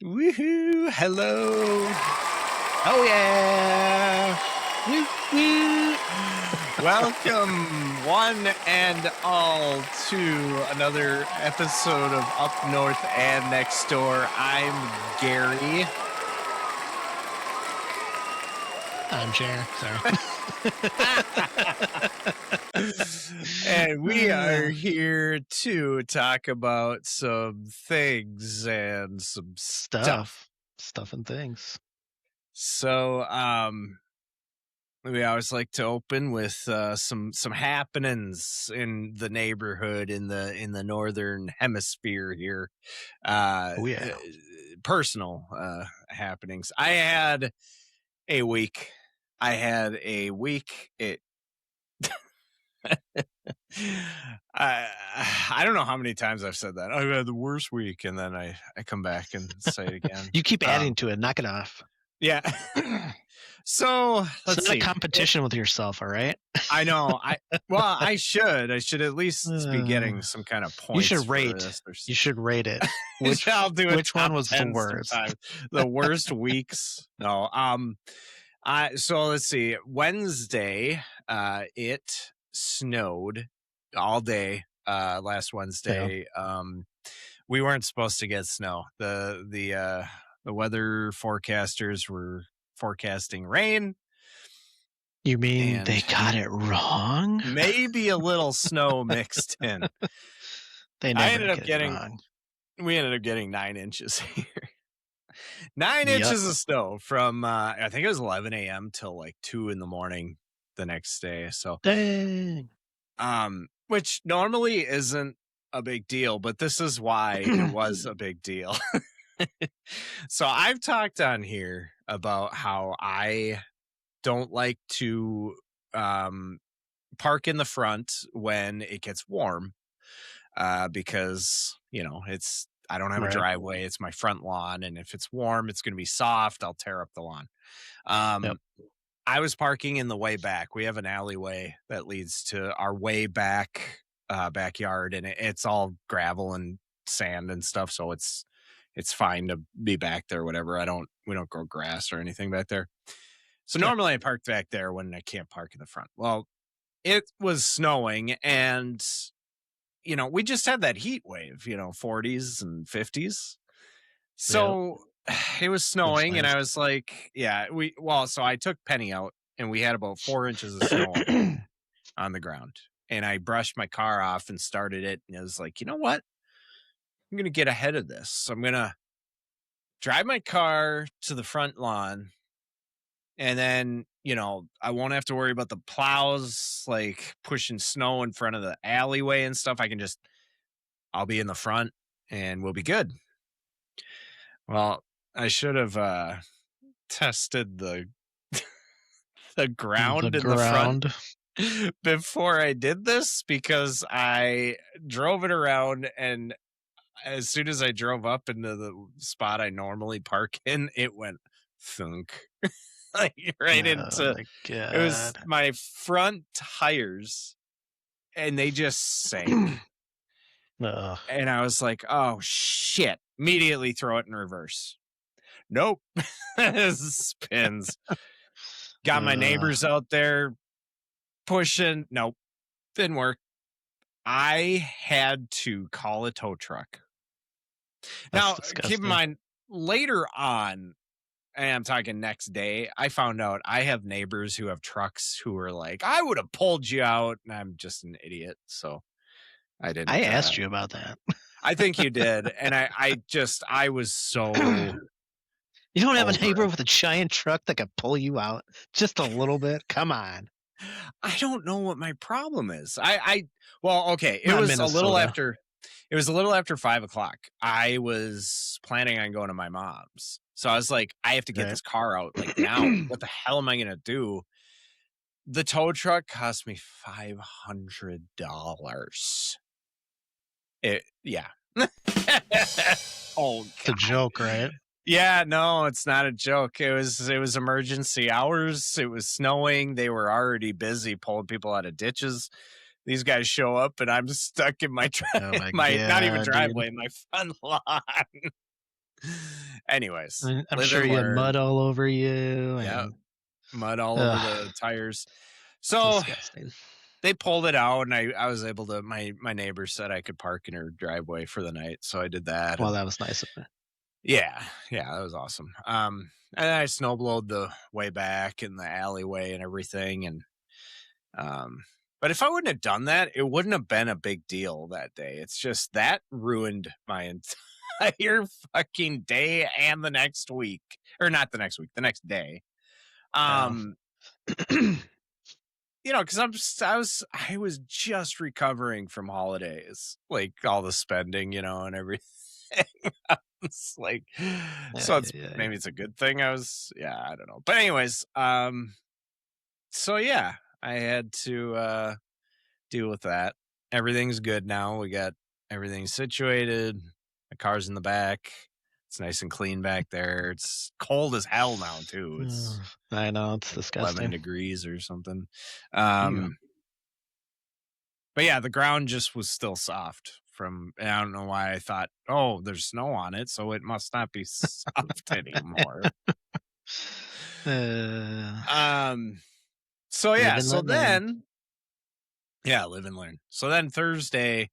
Woohoo! Hello! Oh yeah! Woo woo! Welcome, one and all, to another episode of Up North and Next Door. I'm Gary. I'm Jer. Sorry. And we are here to talk about some things and some stuff. Stuff and things. So, we always like to open with some happenings in the neighborhood in the northern hemisphere here. Oh yeah. Personal happenings. I had a week. It. I don't know how many times I've said that. I've had the worst week, and then I come back and say it again. You keep adding to it. Knock it off. Yeah. So let's it's not see. a competition with yourself, all right? I know. I should at least be getting some kind of points. You should rate. You should rate it. Which one was the worst? Sometimes. The worst weeks. No. So let's see. Wednesday, it snowed all day. Last Wednesday. Yeah. We weren't supposed to get snow. The weather forecasters were forecasting rain. You mean they got it wrong? Maybe a little snow mixed in. We ended up getting 9 inches here. 9 inches of snow from I think it was 11 a.m. till like 2 in the morning the next day. So dang. Which normally isn't a big deal, but this is why it was a big deal. So I've talked on here about how I don't like to park in the front when it gets warm because, I don't have a driveway. It's my front lawn. And if it's warm, it's going to be soft. I'll tear up the lawn. Yep. I was parking in the way back. We have an alleyway that leads to our way back backyard, and it's all gravel and sand and stuff. So it's fine to be back there, whatever. We don't grow grass or anything back there. So normally I park back there when I can't park in the front. Well, it was snowing, and we just had that heat wave, 40s and 50s. So it was snowing, and I was like, so I took Penny out, and we had about 4 inches of snow on the ground. And I brushed my car off and started it, and I was like, you know what? I'm going to get ahead of this. So I'm going to drive my car to the front lawn, and then, I won't have to worry about the plows, like pushing snow in front of the alleyway and stuff. I'll be in the front and we'll be good. Well, I should have tested the ground the front before I did this, because I drove it around, and as soon as I drove up into the spot I normally park in, it went thunk. Like into it was my front tires, and they just sank. And I was like, oh shit, immediately throw it in reverse. Nope. Spins. Got my neighbors out there pushing. Nope, didn't work. I had to call a tow truck. Now, keep in mind, later on, and I'm talking next day, I found out I have neighbors who have trucks who are like, I would have pulled you out. And I'm just an idiot. So I didn't. I asked you about that. I think you did. And I was so. You don't have a neighbor with a giant truck that could pull you out just a little bit? Come on. I don't know what my problem is. Okay. It was a little after 5:00. I was planning on going to my mom's. So I was like, I have to get this car out like now. What the hell am I going to do? The tow truck cost me $500. Yeah. Oh, God. It's a joke, right? Yeah, no, it's not a joke. It was emergency hours. It was snowing. They were already busy pulling people out of ditches. These guys show up, and I'm stuck in my not even driveway, my front lawn. Anyways, I'm live sure and you had learn. mud all over you, Yeah, and mud all over ugh, the tires. So disgusting. they pulled it out, and I was able to. My neighbor said I could park in her driveway for the night, so I did that. Well, And that was nice of her. yeah, yeah, that was awesome. And I snowblowed the way back in the alleyway and everything, and um, but if I wouldn't have done that, it wouldn't have been a big deal that day. It's just that ruined my entire fucking day and the next week, or not the next week, the next day. Yeah. Um, because I was just recovering from holidays, like all the spending, and everything. It's like, so it's Yeah. maybe it's a good thing yeah, I don't know. But anyways, so yeah, I had to deal with that. Everything's good now. We got everything situated. The car's in the back. It's nice and clean back there. It's cold as hell now too. It's I know, it's like 11 disgusting. degrees or something. Yeah. But yeah, the ground just was still soft and I don't know why I thought, oh, there's snow on it, so it must not be soft anymore. Uh, Um, so live yeah, and so let learn. then yeah, live and learn. So then Thursday,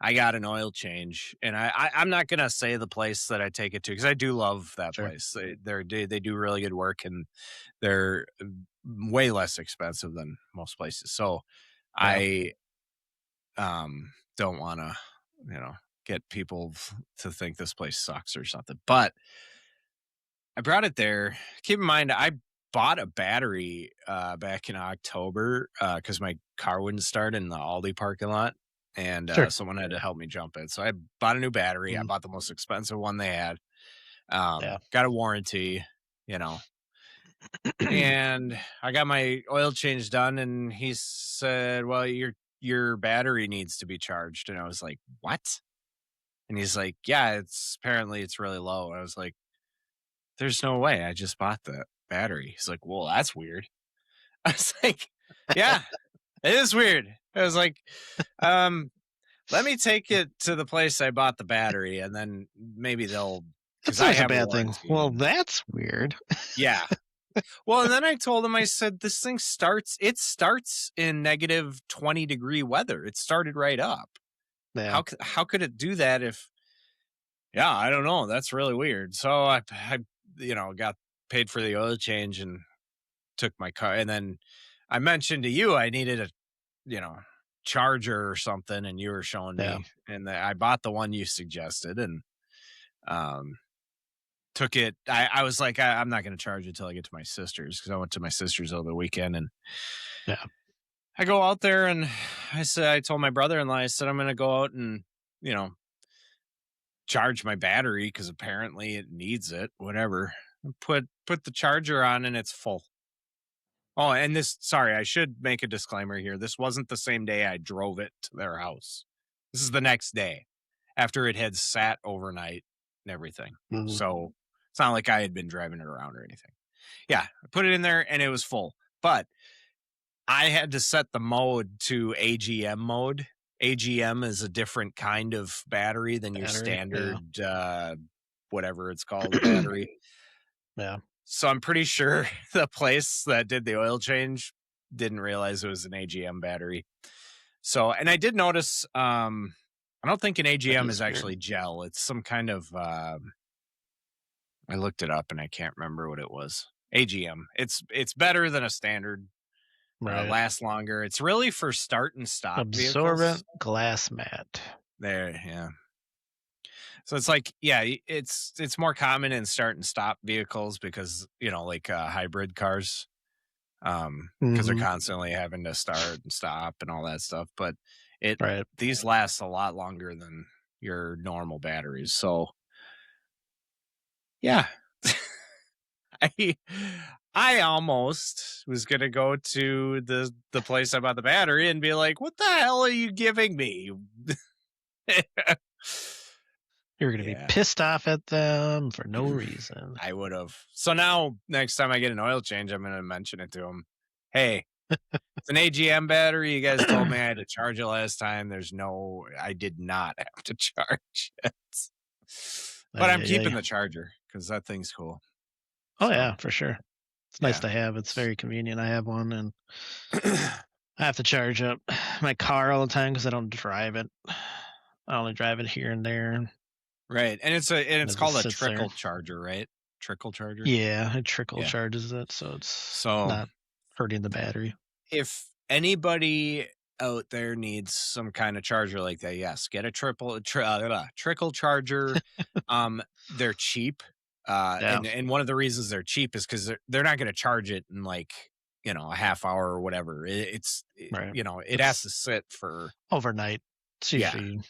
I got an oil change, and I'm not gonna say the place that I take it to because I do love that Sure. place. They do really good work, and they're way less expensive than most places. So Yeah. I don't want to, you know, get people to think this place sucks or something. But I brought it there. Keep in mind, I bought a battery back in October because my car wouldn't start in the Aldi parking lot, and Sure. someone had to help me jump it. So I bought a new battery. I Mm, bought the most expensive one they had. yeah. Got a warranty, you know, and I got my oil change done, and he said, "Well, your battery needs to be charged," and I was like, "What?" And he's like, "Yeah, it's really low." I was like, "There's no way. I just bought the battery." He's like, "Well, that's weird." I was like, "Yeah, it is weird." I was like, um, "Let me take it to the place I bought the battery, and then maybe because That's I always a have a bad thing. warranty." Well, And that's weird. yeah. Well, and then I told him, I said, "This thing starts in negative 20-degree weather. It started right up. Yeah. How could it do that if?" Yeah, I don't know. That's really weird. So I got paid for the oil change and took my car. And then I mentioned to you I needed a, you know, charger or something, and you were showing Yeah. me, and I bought the one you suggested, and um, took it. I was like, I'm not going to charge it until I get to my sister's because I went to my sister's over the weekend, and Yeah. I go out there, and I told my brother-in-law, I said, I'm going to go out and, you know, charge my battery because apparently it needs it, whatever. Put the charger on, and it's full. Oh, and sorry, I should make a disclaimer here. This wasn't the same day I drove it to their house. This is the next day after it had sat overnight and everything. Mhm. So it's not like I had been driving it around or anything. Yeah, I put it in there and it was full. But I had to set the mode to AGM mode. AGM is a different kind of battery than your Battery. Yeah. standard whatever it's called battery. Yeah. So I'm pretty sure the place that did the oil change didn't realize it was an AGM battery. So, and I did notice, I don't think an That AGM is is weird. actually gel. It's some kind of, I looked it up and I can't remember what it was. AGM. It's better than a standard, Right. lasts longer. It's really for start and stop vehicles. Absorbent glass mat. There, yeah. So it's like, yeah, it's more common in start and stop vehicles because, like hybrid cars. Because they're Mhm. constantly having to start and stop and all that stuff. But Right. these last a lot longer than your normal batteries. So yeah, I I almost was gonna go to the place I bought the battery and be like, "What the hell are you giving me?" You're gonna be Yeah, pissed off at them for no reason. I would have. So now next time I get an oil change, I'm gonna mention it to them. Hey, it's an AGM battery. You guys told me I had to charge it last time. I did not have to charge it. But I'm Yeah. keeping the charger because that thing's cool. Oh So yeah, for sure. It's nice yeah. to have. It's very convenient. I have one, and I have to charge up my car all the time because I don't drive it. I only drive it here and there, and Right. And it's it just called a sits there. trickle charger, right? Trickle charger. Yeah, it trickle Yeah. charges it, so it's So not hurting the battery. if anybody out there needs some kind of charger like that, yes, get a trickle charger. They're cheap. Yeah, And one of the reasons they're cheap is because they're not going to charge it in like, a half hour or whatever. right. It has It's to sit for, overnight. It's yeah, usually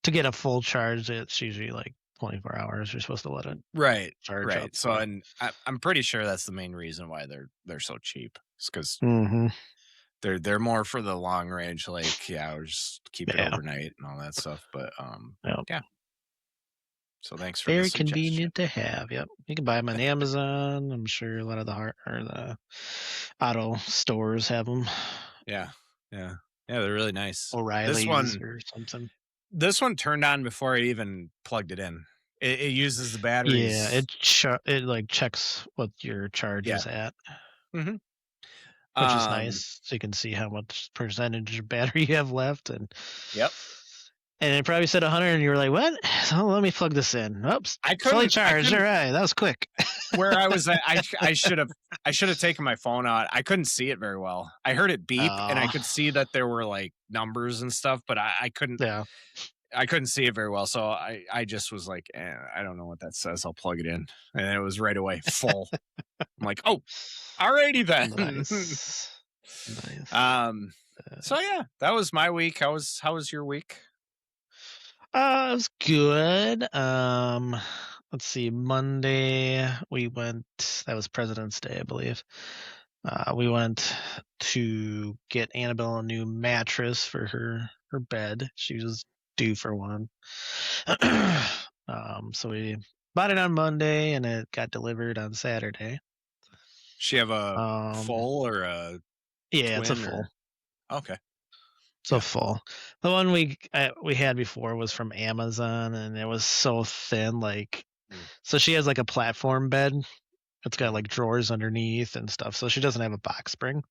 to get a full charge. It's usually like 24 hours. You're supposed to let it right, charge up. right. So, and I'm pretty sure that's the main reason why they're so cheap. It's because Mm-hmm. they're more for the long range, like, yeah, or just keep it Yeah, overnight and all that stuff. But yeah. yeah. So thanks for the Very suggestion. convenient to have. Yep, you can buy them on Amazon. I'm sure a lot of the auto stores have them. Yeah, yeah, yeah. They're really nice. This O'Reilly's one, or something. this one turned on before I even plugged it in. It uses the Yeah, batteries. it like checks what your charge Yeah. is at, hmm which is Um. nice. So you can see how much percentage of battery you have left, Yep. and it probably said 100, and you were like, "What?" So let me plug this in. Oops, I fully couldn't. I charged. All couldn't. right, that was quick. Where I was at, I should have taken my phone out. I couldn't see it very well. I heard it beep, and I Oh, could see that there were like numbers and stuff, but I couldn't. yeah. I couldn't see it very well, so I just was like, I don't know what that says. I'll plug it in, and it was right away full. I'm like, oh, alrighty then. Nice, nice. um. So yeah, that was my week. How was your week? It was good. Let's see. Monday we went. That was President's Day, I believe. We went to get Annabelle a new mattress for her bed. She was due for one. So we bought it on Monday, and it got delivered on Saturday. She have a Um, full or a yeah, it's a twin full. or okay? It's a Yeah. full. The one we had before was from Amazon, and it was so thin. Like, Mm. so she has like a platform bed. It's got like drawers underneath and stuff. So she doesn't have a box spring.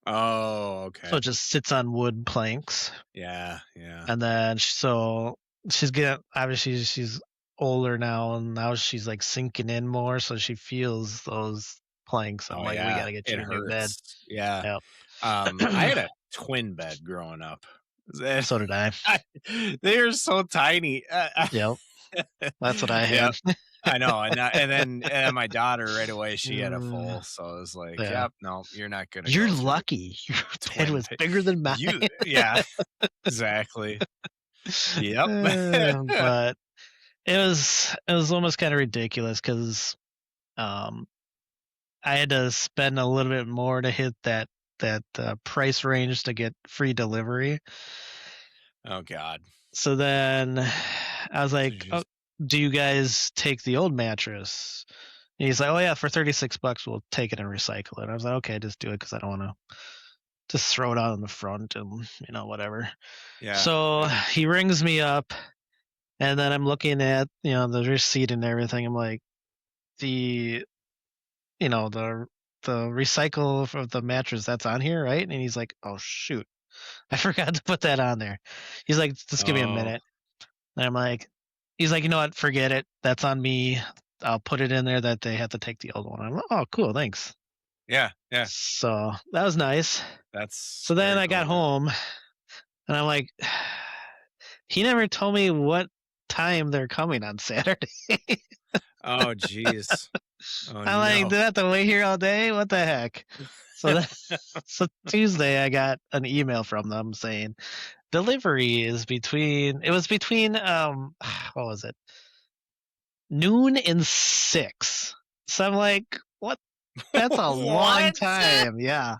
Oh, So okay. it just sits on wood planks. Yeah, yeah. And then so she's getting, obviously she's older now, and now she's like sinking in more. So she feels those planks. I'm Oh, like, we got yeah. to get It you a new bed. hurts. Yeah. Yep. I had a twin bed growing up. So did I. They're so tiny. Yep. That's what I Yep. had. I know. And then my daughter right away, she had a Uh, full. So I was like, yeah. yep, no, you're not gonna You're go through lucky. Your bed twin was bed. bigger than mine. Yeah, exactly. Yep. But it was almost kind of ridiculous because um I had to spend a little bit more to hit that price range to get free delivery. Oh God. So then I was So like, you "Oh, just do you guys take the old mattress?" And he's like, "Oh yeah, for $36 we'll take it and recycle it." I was like, "Okay, just do it because I don't want to just throw it out in the front and whatever." yeah. So Yeah. he rings me up, and then I'm looking at the receipt and everything. I'm like, the you know the recycle of the mattress that's on here, right? And he's like, "Oh shoot, I forgot to put that on there." He's like, "Just give me a Oh, minute." And I'm like, he's like, "You know what? Forget it. That's on me. I'll put it in there that they have to take the old one." I'm like, "Oh, cool, thanks." yeah. Yeah. So that was nice. That's So then very I got cool. Yeah. home, and I'm like, he never told me what time they're coming on Saturday. Oh, jeez. Oh I'm like, no. do I have to wait here all day? What the heck? So then, so Tuesday I got an email from them saying delivery is between, it was between what was it, noon and 6. So I'm like, what? That's a long What? time. Yeah,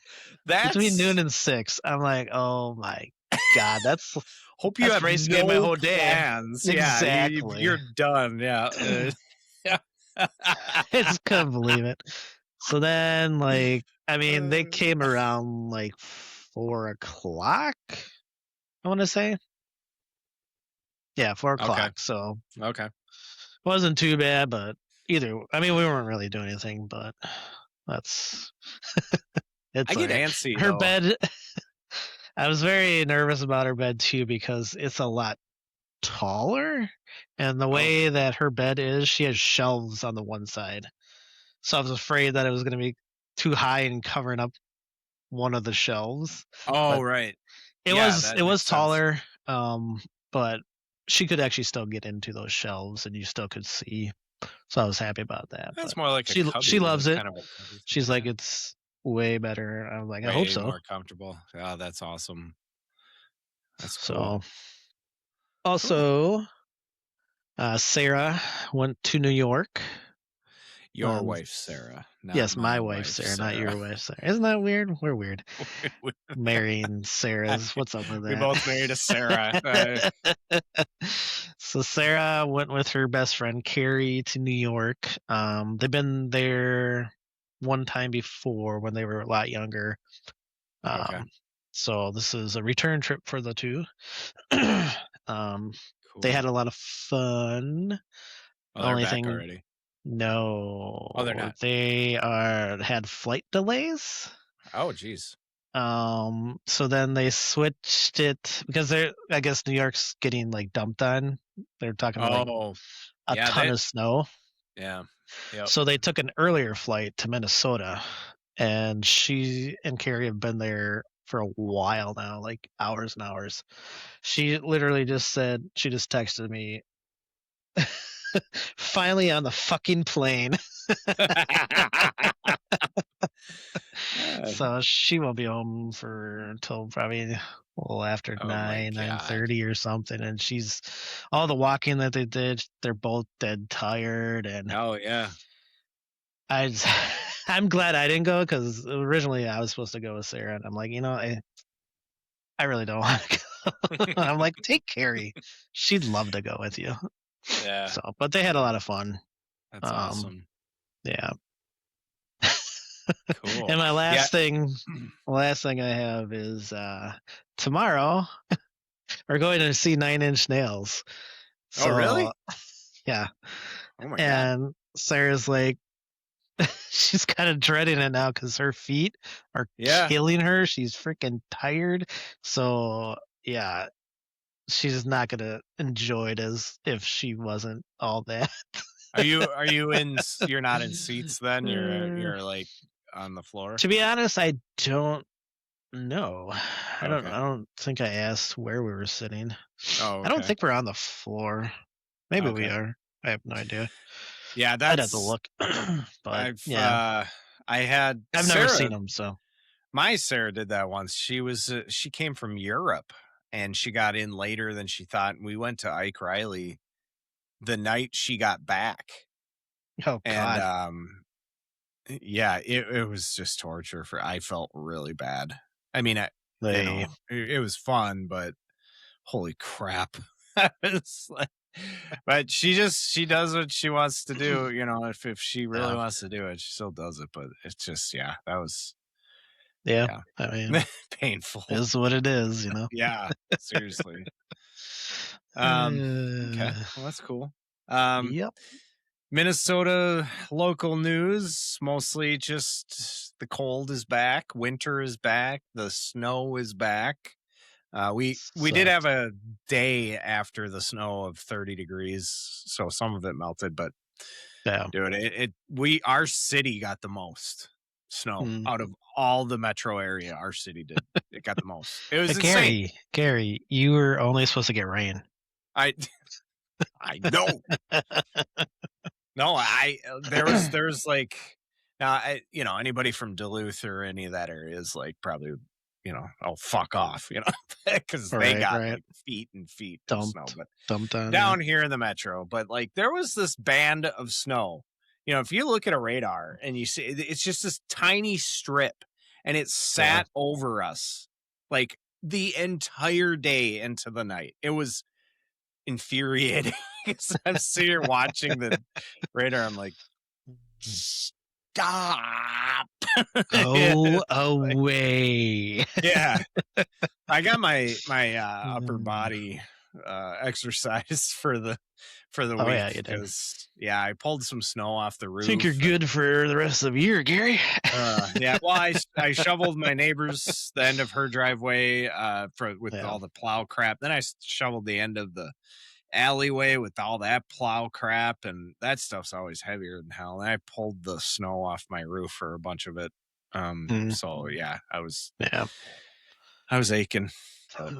between noon That's and 6. I'm like, oh my god, that's hope you that's have basically my no whole day. plans. Yeah, Exactly. you're done. Yeah. Yeah. I just couldn't believe it. So then, like, I mean, they Uh, came around like 4 o'clock. I want to say, yeah, four okay. o'clock. So Okay. Wasn't too bad, but I mean, we weren't really doing anything, but that's I it's get okay. antsy Her though. bed, I was very nervous about her bed too because it's a lot taller, and the Oh, way that her bed is, she has shelves on the one side. So I was afraid that it was gonna be too high and covering up one of the shelves, oh, but right. it Yeah, was that it was makes sense. taller, but she could actually still get into those shelves, and you still could see. So I was happy about that, That's but more like a she cubby, loves it. kind of a cubby thing. She's like, Yeah, "It's way better." I was like, "I hope way so." more comfortable. Oh, that's awesome. That's cool. So, Cool. also, Sarah went to New York. Your wife, Sarah, not Yes, my my wife, wife, Sarah, not Sarah. your wife, Sarah. Isn't that weird? We're weird. we, Marrying Sarahs. What's up with we that? both married a Sarah. So Sarah went with her best friend Carrie to New York. They've been there one time before when they were a lot younger. Okay, Um, so this is a return trip for the two. um, they had cool. a lot of fun. Oh, The they're only back thing, already. Oh, they're no, not. they are had flight delays. Oh, geez. So then they switched it because I guess New York's getting like dumped on. They're talking like Oh, a yeah. ton of snow. Yeah. Yep. So they took an earlier flight to Minnesota, and she and Carrie have been there for a while now, like hours and hours. She literally just said, she just texted me, finally on the fucking plane. Uh, So she won't be home for until probably well after oh my 9, God. 9:30 or something. And she's all the walking that they did, they're both dead tired. And Oh yeah. I just, I'm glad I didn't go because originally I was supposed to go with Sarah, and I'm like, I really don't want to go. I'm like, take Carrie. She'd love to go with you. Yeah. So, but they had a lot of fun. That's Um, awesome. yeah. Cool. And my Yeah. last thing I have is tomorrow we're going to see Nine Inch Nails. Oh So really? yeah, Oh my God. and Sarah's like, she's kind of dreading it now because her feet are Yeah. killing her. She's freaking tired. So yeah, she's not gonna enjoy it as if she wasn't all that. Are you in? You're not in seats then. Uh, You're like on the floor. to be honest, I don't know. Okay. I don't think I asked where we were sitting. Oh I don't okay. think we're on the floor. Maybe we Okay. are. I have no idea. Yeah. I'd have to That's look. But I've yeah, I had I've never seen Sarah. them. So My Sarah did that once. She came from Europe and she got in later than she thought. We went to Ike Riley the night she got back, oh and god, yeah, it was just torture. For I felt really bad. I mean, they it was fun, but holy crap. It's like, but she does what she wants to do. If she really yeah. wants to do it, she still does it. But it's just, yeah, that was, Yeah, yeah, I mean, painful. is what it is. Yeah, seriously. Okay, Uh, well, that's cool. Um, yep. Minnesota local news, mostly just the cold is back, winter is back, the snow is back. We did have Sucked. a day after the snow of 30 degrees, so some of it melted, but Yeah. dude, our city got the most snow Mm. out of all the metro area. Our city did. It got the most. It was But insane. Gary, you were only supposed to get rain. I I know. No, there's like now anybody from Duluth or any of that area is like probably oh fuck off, because they Right, got right. like feet and feet of snow. Dumped, But dumped on you. down here in the metro, but like there was this band of snow. If you look at a radar and you see it's just this tiny strip, and it Yeah. sat over us like the entire day into the night. It was infuriating. 'Cause I'm sitting here watching the radar. I'm like, stop. Go It's like, away. yeah. I got my upper Mm, body exercise for the Oh week yeah, you did. because I pulled some snow off the Think you're roof. good for the rest of the year, Gary? Yeah, well, I shoveled my neighbor's the end of her driveway with Yeah. all the plow crap. Then I shoveled the end of the alleyway with all that plow crap, and that stuff's always heavier than hell. And I pulled the snow off my roof for a bunch of it. Mm, So yeah, yeah. I was aching. But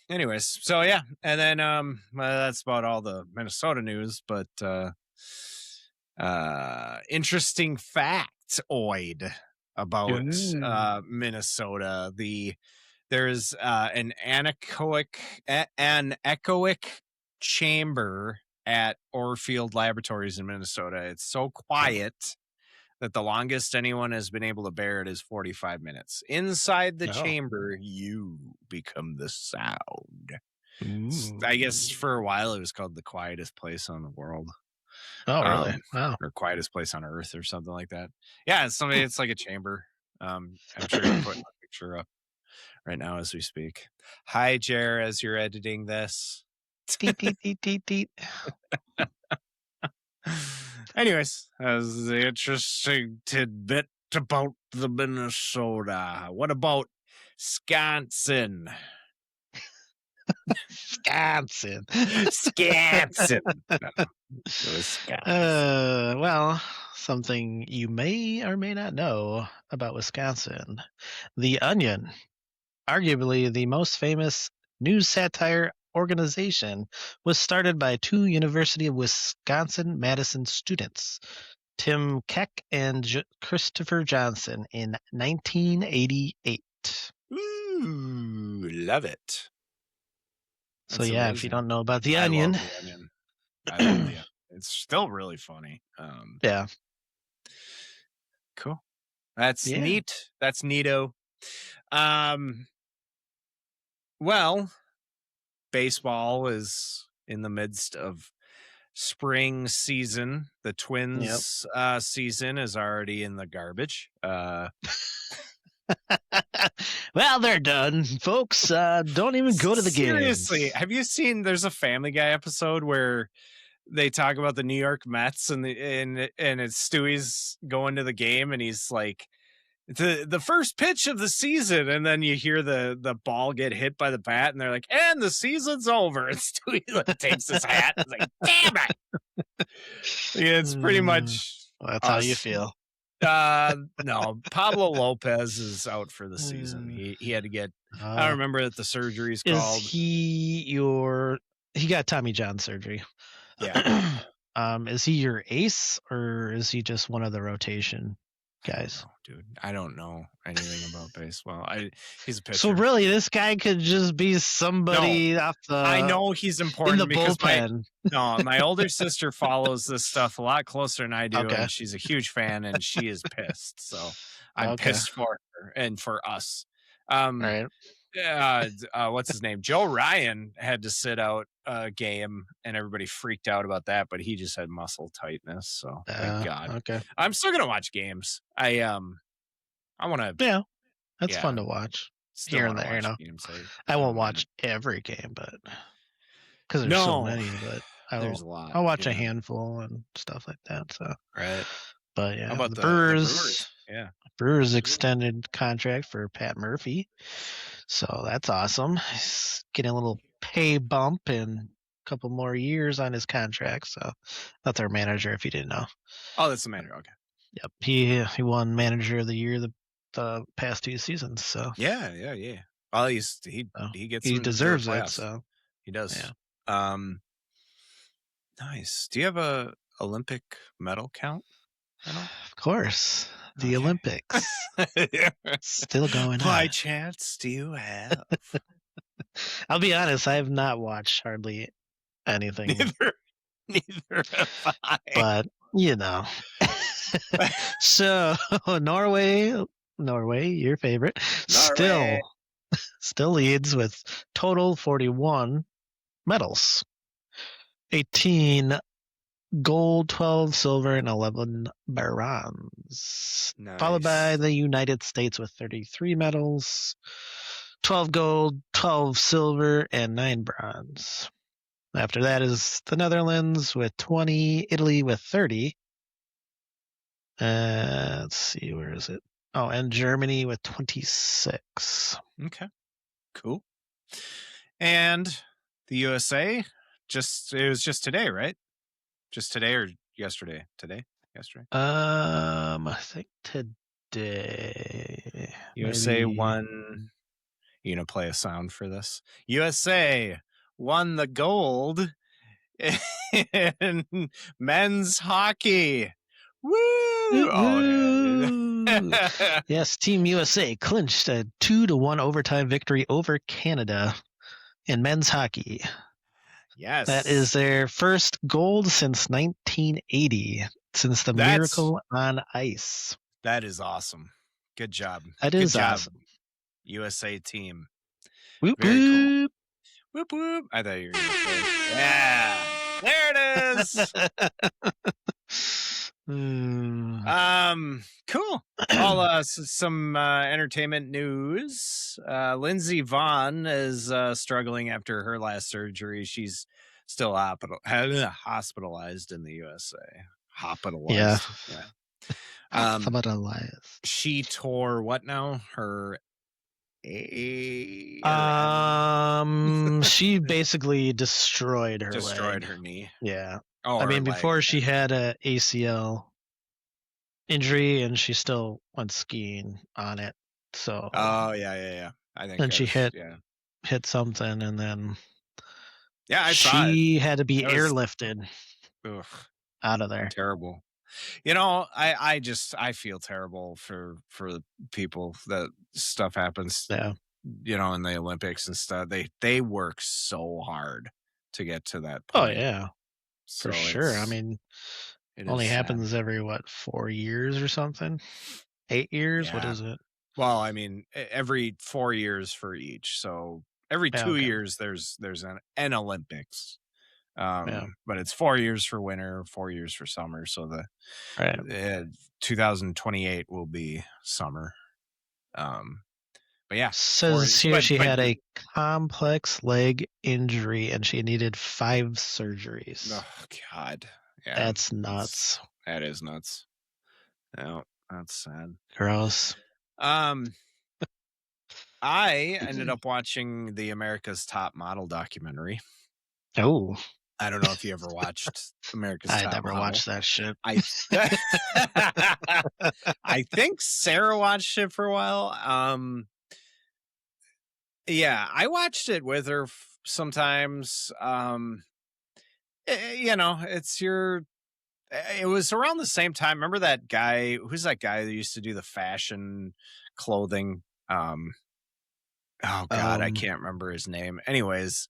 anyways, so yeah, and then that's about all the Minnesota news. But interesting factoid about Ooh. Minnesota. There's an echoic chamber at Orfield Laboratories in Minnesota. It's so quiet that the longest anyone has been able to bear it is 45 minutes. Inside the Oh. chamber, you become the sound. Ooh. I guess for a while it was called the quietest place on the world. Oh, really? Wow. Or quietest place on earth or something like that. Yeah, it's like a chamber. I'm sure you're putting a picture up right now as we speak. Hi, Jer, as you're editing this. Deet, deet, deet, deet, deet. Anyways, that was the interesting tidbit about the Minnesota. What about Wisconsin? Wisconsin. Wisconsin. No, Wisconsin. Well, something you may or may not know about Wisconsin. The Onion, arguably the most famous news satire organization, was started by two University of Wisconsin-Madison students, Tim Keck and Christopher Johnson, in 1988. Ooh, love it. So That's yeah, if you amazing. don't know about the I Onion, love the Onion. I love the Onion. It's still really funny. yeah, Cool. That's yeah, neat. That's neato. Well, baseball is in the midst of spring season. The yep. Twins season is already in the garbage. Well, they're done, folks. Don't even go to the Seriously, games. have you seen there's a Family Guy episode where they talk about the New York Mets and it's Stewie's going to the game and he's like the first pitch of the season, and then you hear the ball get hit by the bat, and they're like, "And the season's over." And Stewie like, takes his hat, and is like, "Damn it!" Yeah, it's pretty much Well, that's how you us. feel. No, Pablo Lopez is out for the season. Mm, He had to get. I don't uh, remember what the surgery's is called. he your? He got Tommy John surgery. Yeah. Is he your ace, or is he just one of the rotation guys? Dude, I don't know anything about baseball. He's a pitcher. So really, this guy could just be somebody off the. I know he's in important the because bullpen. my older sister follows this stuff a lot closer than I do, Okay. and she's a huge fan, and she is pissed. So I'm Okay. pissed for her and for us. Right. What's his name? Joe Ryan had to sit out a game, and everybody freaked out about that, but he just had muscle tightness. So thank God. Okay. I'm still gonna watch games. I want to. Yeah, that's fun to watch here and there. Games. I won't watch every game, but because there's so many. But there's a lot. I'll watch a handful and stuff like that. So right. But yeah, how about the Brewers? The Brewers? Yeah, Brewers extended contract for Pat Murphy, so that's awesome. He's getting a little pay bump and a couple more years on his contract. So that's our manager, if you didn't know. Oh, that's the manager. Okay. Yep, he won Manager of the Year the past 2 seasons. So yeah. Well, he gets. He deserves it. So he does. Yeah. Nice. Do you have a Olympic medal count? Of course, the Olympics still going on. By chance, do you have? I'll be honest, I have not watched hardly anything. Neither have I. But you know. So Norway, your favorite, still leads with total 41 medals. 18 gold, 12 silver, and 11 bronze. Nice. Followed by the United States with 33 medals, 12 gold, 12 silver, and 9 bronze. After that is the Netherlands with 20, Italy with 30. Let's see, where is it? Oh, and Germany with 26. Okay, cool. And the USA, it was just today, right? Just today or yesterday? Today? Yesterday? I think today, USA maybe. won. You gonna play a sound for this? USA won the gold in men's hockey. Woo! Oh Woo! yeah. Yes, Team USA clinched a 2-1 overtime victory over Canada in men's hockey. That is Yes. their first gold since 1980, since the That's Miracle on Ice. that is awesome. Good job. That Good is job, awesome. USA team. Whoop Very cool. whoop. Whoop whoop. I thought you were gonna play. Yeah. There it is. Hmm. Cool. Well, some entertainment news. Lindsey Vaughn is struggling after her last surgery. She's still hospitalized in the USA. Yeah. Hospitalized. Yeah. Um, Hospitalized. she tore what now? Her A or She basically destroyed her destroyed leg. her knee. Yeah. Oh, I her mean, leg. before Okay. she had a ACL injury and she still went skiing on it. So Oh yeah. I think then she I've hit yeah. hit something and then Yeah, I saw it. she had to be That was airlifted ugh, out of there. terrible. I feel terrible for the people that stuff happens, Yeah. in the Olympics and stuff. They work so hard to get to that Oh point. yeah, for So sure. I mean, it is only sad. happens every 4 years or something? 8 years? What Yeah. is it? Well, I mean, every 4 years for each. So every Yeah, 2 okay. years there's an Olympics. Yeah. But it's 4 years for winter, 4 years for summer. So Right. 2028 will be summer. Um, but yeah, Says here but she but had you're a complex leg injury and she needed 5 surgeries. oh god, yeah, That's nuts. that is nuts. No, that's sad. Gross. Um, I ended up watching the America's Top Model documentary. Oh, I don't know if you ever watched America's I Top never Model. watched that shit. I I think Sarah watched it for a while. Yeah, I watched it with her sometimes. It's it was around the same time. Remember that guy? Who's that guy that used to do the fashion clothing? Oh God, I Um, can't remember his name. Anyways,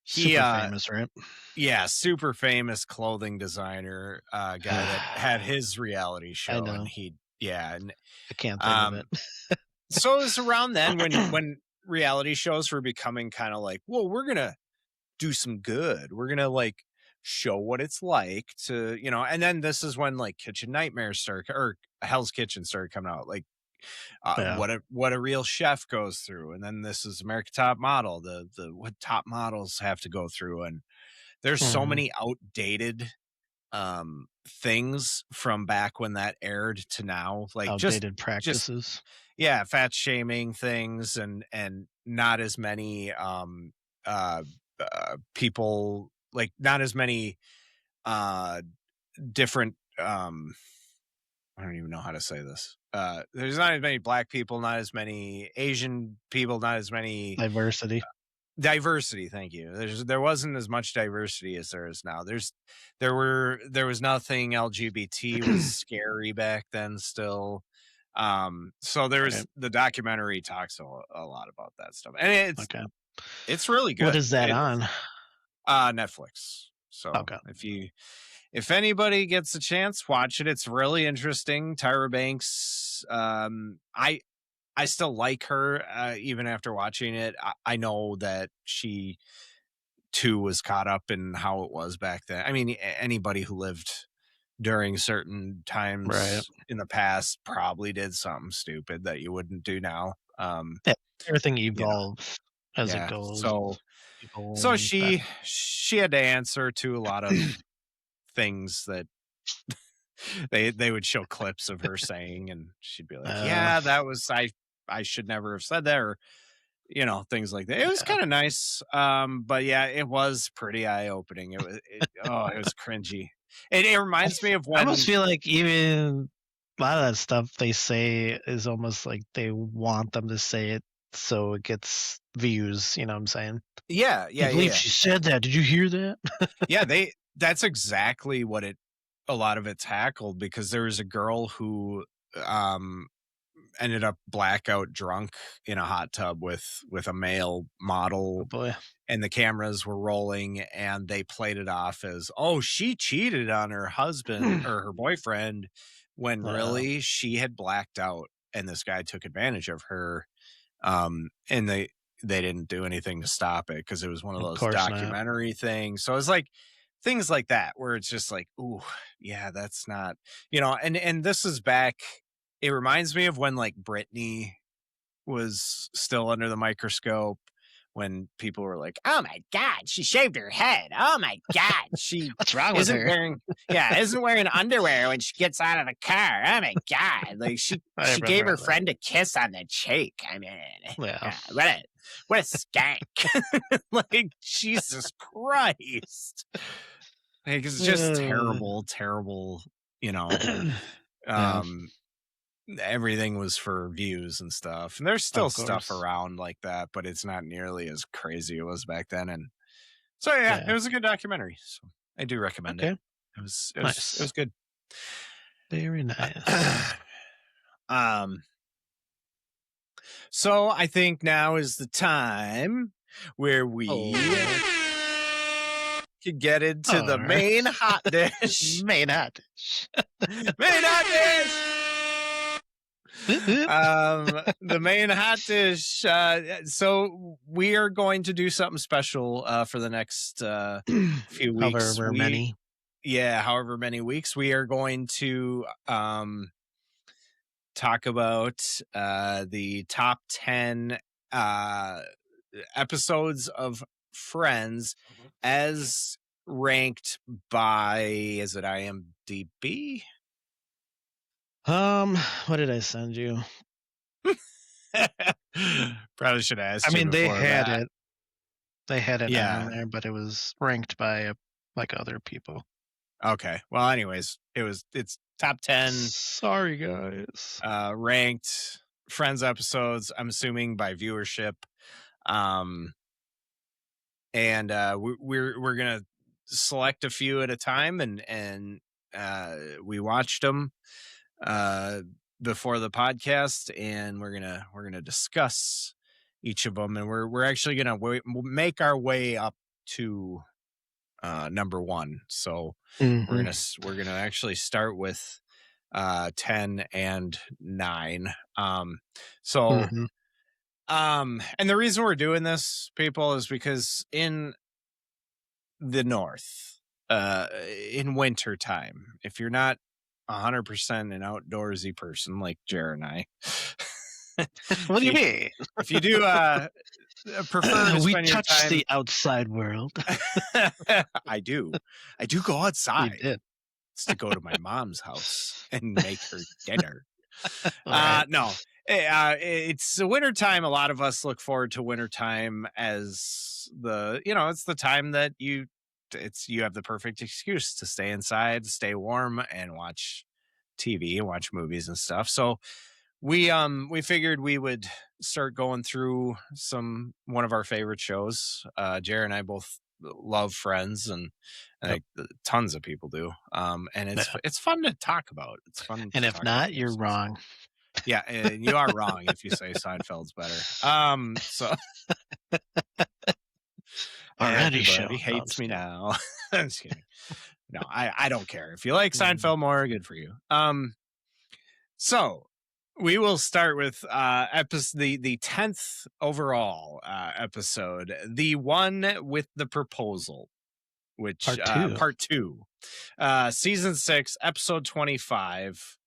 he Super famous, right? yeah, super famous clothing designer guy that had his reality I show, and know. he yeah, and I can't think of it. um so it was around then when reality shows were becoming kind of like, well, we're gonna do some good. We're gonna like show what it's like to, and then this is when like Kitchen Nightmares started or Hell's Kitchen started coming out, like Yeah. what a real chef goes through, and then this is America Top Model, the what top models have to go through, and there's so Mhm. many outdated things from back when that aired to now, like Outdated just practices. yeah, fat shaming things, and not as many uh people, like not as many uh different I don't even know how to say this. There's not as many black people, not as many Asian people, not as many Diversity. diversity. Thank you. There wasn't as much diversity as there is now. There was nothing LGBT was scary back then still. So Right. the documentary talks a lot about that stuff, and Okay. it's really What good. is that on? Netflix. So Okay. if anybody gets a chance, watch it. It's really interesting. Tyra Banks. I still like her even after watching it. I know that she too was caught up in how it was back then. I mean, anybody who lived during certain Right. times in the past probably did something stupid that you wouldn't do now. Yeah. Everything You know, evolves. as it Yeah. goes with people So and that. she had to answer to a lot of things that they would show clips of her saying, and she'd be like, Uh, "Yeah, that was I should never have said that," or things like that. It was yeah. kind of nice, but yeah, it was pretty eye opening. It was cringy. It reminds me of I almost when feel like even a lot of that stuff they say is almost like they want them to say it so it gets views. You know what I'm saying? yeah Can yeah you yeah believe yeah she said that? Did you hear that? yeah that's exactly what it a lot of it tackled, because there was a girl who um ended up blackout drunk in a hot tub with a male Oh model, boy. and the cameras were rolling, and they played it off as, oh, she cheated on her husband or her boyfriend, when Uh, really she had blacked out and this guy took advantage of her. And they didn't do anything to stop it because it was one of of those course not. documentary things. So it's like things like that where it's just like, ooh, yeah, that's not, and this is back. It reminds me of when like Britney was still under the microscope, when people were like, "Oh my god, she shaved her head. Oh my god, she What's wrong with isn't her? wearing isn't wearing underwear when she gets out of the car. Oh my god, like I she gave remember her all that. friend a kiss on the cheek. I mean, Yeah. yeah, what a skank." Like, Jesus Christ. Like, it's just Uh, terrible, terrible, you know. yeah. Um Everything was for views and stuff. And there's still Of stuff course. around like that, but it's not nearly as crazy it was back then. And so yeah, it Yeah. was a good documentary. So I do recommend it. Okay. It Nice. was good. Very nice. um so I think now is the time where we Oh. could get into All the right. main hot dish. May not. Main hot dish. Whoop, whoop. The main hot dish. So we are going to do something special for the next few weeks. However many. However many weeks, we are going to talk about the top 10 uh, episodes of Friends as ranked by, is it IMDb? What did I send you? Probably should have I asked you mean, they before had that. it. They had it on Yeah. there, but it was ranked by like other people. Okay. Well, anyways, it's top 10 Sorry, guys. ranked Friends episodes, I'm assuming by viewership. Um and we're going to select a few at a time, and we watched them before the podcast, and we're going to discuss each of them, and we're actually going to make our way up to number one. So Hmm. we're gonna actually start with 10 and 9. So Hmm. and the reason we're doing this, people, is because in the north, in winter time, if you're not 100% an outdoorsy person like Jer and I, What if do you you mean? if you do prefer to We spend your touched time the outside world. I do go We outside. did. It's to go to my mom's house and make her dinner. All right. No, it's the winter time. A lot of us look forward to winter time as it's the time that you have the perfect excuse to stay inside, stay warm, and watch TV and watch movies and stuff. So we figured we would start going through one of our favorite shows. Jared and I both love Friends, and I Yep. think tons of people do. And Yeah. it's fun to talk about. It's fun And to if talk about not, the you're episodes. wrong. Yeah, and you are wrong if you say Seinfeld's better. So Already everybody shown. No, I'm hates just me kidding. now. I'm just kidding. No, I don't care. If you like Mm. Seinfeld more, good for you. So we will start with episode the 10th overall episode, the one with the proposal, which Part two. part 2, season 6, episode 25,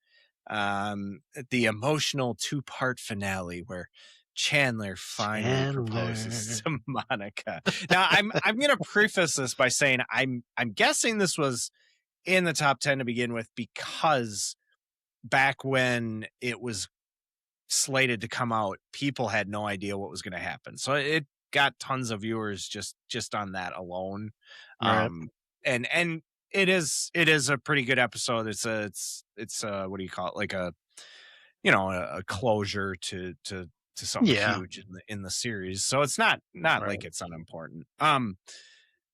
the emotional 2-part finale where Chandler finally proposes Chandler. to Monica. Now I'm gonna preface this by saying I'm guessing this was in the top 10 to begin with because back when it was slated to come out, people had no idea what was going to happen. So it got tons of viewers just on that alone. Right. And it is a pretty good episode. It's what do you call it? Like a a closure to something Yeah. huge in the series. So it's not Right. like it's unimportant.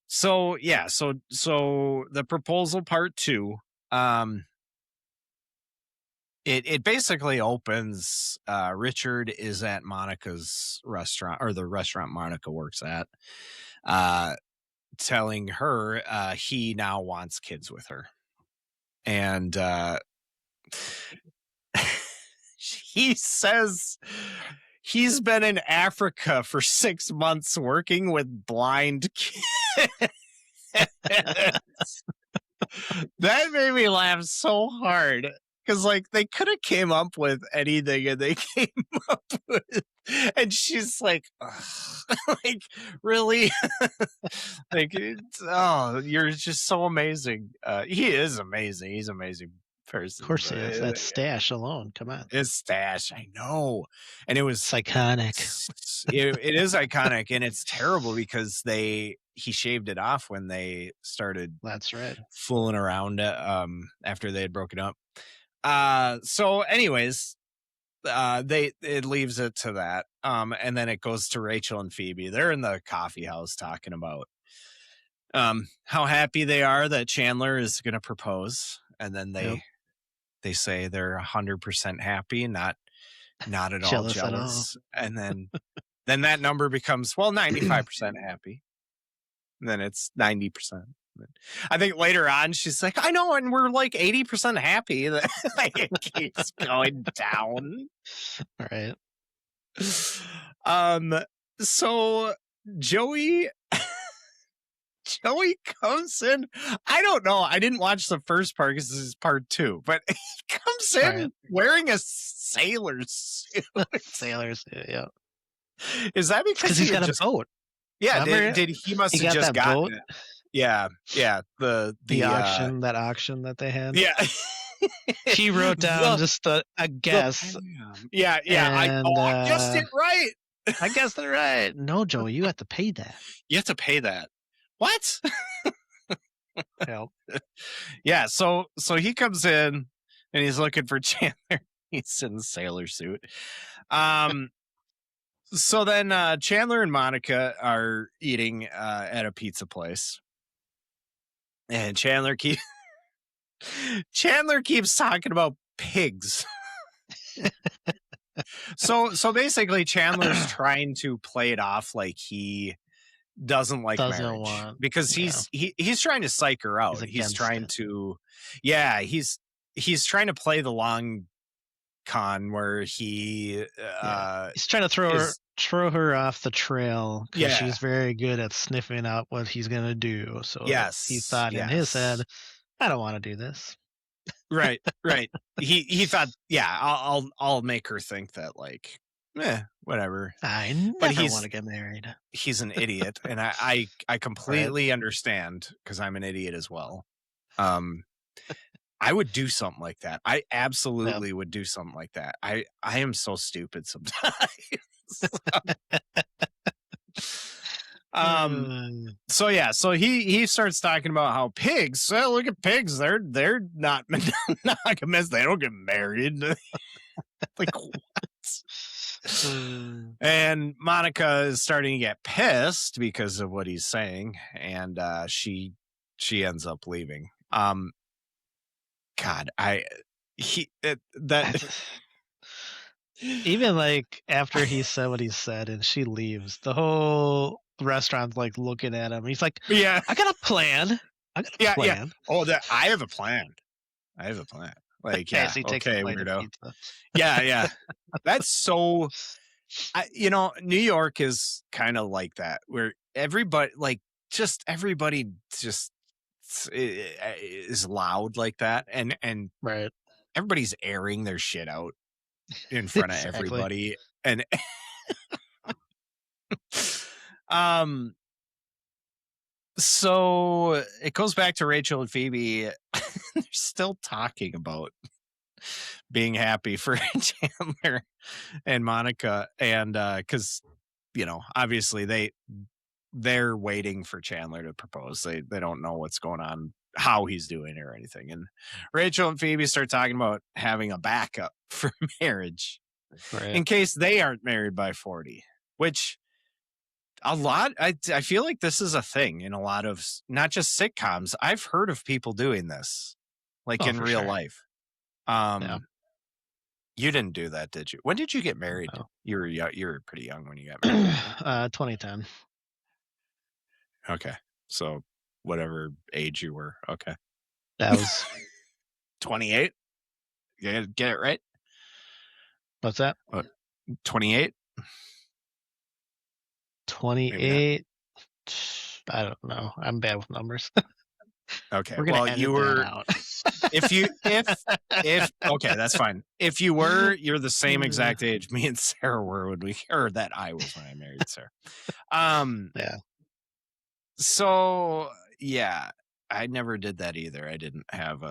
So yeah, so the proposal part 2, it basically opens, Richard is at Monica's restaurant, or the restaurant Monica works at, uh, telling her, he now wants kids with her. And, he says he's been in Africa for 6 months working with blind kids. That made me laugh so hard because, like, they could have came up with anything, and they came up with, and she's like, "Ugh." Like, really, like, oh, you're just so amazing. He is amazing. He's an amazing Of person. course he is. That stash alone. Come on. His stash, I know, and it was It's iconic. it is iconic, and it's terrible because he shaved it off when they started That's right. fooling around, after they had broken up. So anyways, it leaves it to that. And then it goes to Rachel and Phoebe. They're in the coffee house talking about how happy they are that Chandler is going to propose, and then Yep. they say they're 100% happy, not at all Jealous at all. jealous. And then that number becomes, well, 95% happy. And then it's 90%. I think later on she's like, I know, and we're like 80% happy. That like, it keeps going down. Right. So Joey comes in. I don't know. I didn't watch the first part because this is part 2, but he comes in Right. wearing a sailor suit. Sailors. Yeah. Is that because He's got a boat. Yeah, Remember? he must He have got just that gotten boat? it. Yeah, The auction, that auction that they had. yeah. He wrote down The- just a guess. Yeah. I guessed it right. I guessed it right. No, Joey, you have to pay that. You have to pay that. What? Yep. Yeah, so he comes in and he's looking for Chandler. He's in a sailor suit. So then Chandler and Monica are eating at a pizza place. And Chandler keeps talking about pigs. So basically Chandler's trying to play it off like he doesn't like marriage because he's trying to psych her out. He's trying to he's trying to play the long con where he's trying to throw her off the trail because she's very good at sniffing out what he's gonna do. So he thought in his head, I don't want to do this. Right. He thought, I'll make her think that, like, whatever. I never want to get married. He's an idiot, and I completely understand because I'm an idiot as well. I would do something like that. I absolutely would do something like that. I am so stupid sometimes. So he starts talking about how pigs, look at pigs, they're not monogamous, they don't get married. Like, what? And Monica is starting to get pissed because of what he's saying, and she ends up leaving. God, even like after he said what he said and she leaves, the whole restaurant's like looking at him. He's like, yeah, I got a plan. Yeah. Oh, I have a plan. Like, yeah, he takes okay, a plate of weirdo. pizza. Yeah. That's so. New York is kind of like that, where everybody just is loud like that, and right. everybody's airing their shit out in front of everybody, and um, so it goes back to Rachel and Phoebe. They're still talking about being happy for Chandler and Monica, and because obviously they're waiting for Chandler to propose. They don't know what's going on, how he's doing or anything. And Rachel and Phoebe start talking about having a backup for marriage Right. in case they aren't married by 40, which I feel like this is a thing in a lot of not just sitcoms. I've heard of people doing this, like Oh, in for real sure. life. Yeah. You didn't do that, did you? When did you get married? No. You were pretty young when you got married. 2010. Okay. So whatever age you were. Okay. That was 28. Get it right? what's that? 28? 28. I don't know. I'm bad with numbers. Okay. We're gonna Well, edit you were that out. if okay, that's fine. If you're the same exact age me and Sarah were when we or that I was when I married Sarah. Yeah. So yeah, I never did that either. I didn't have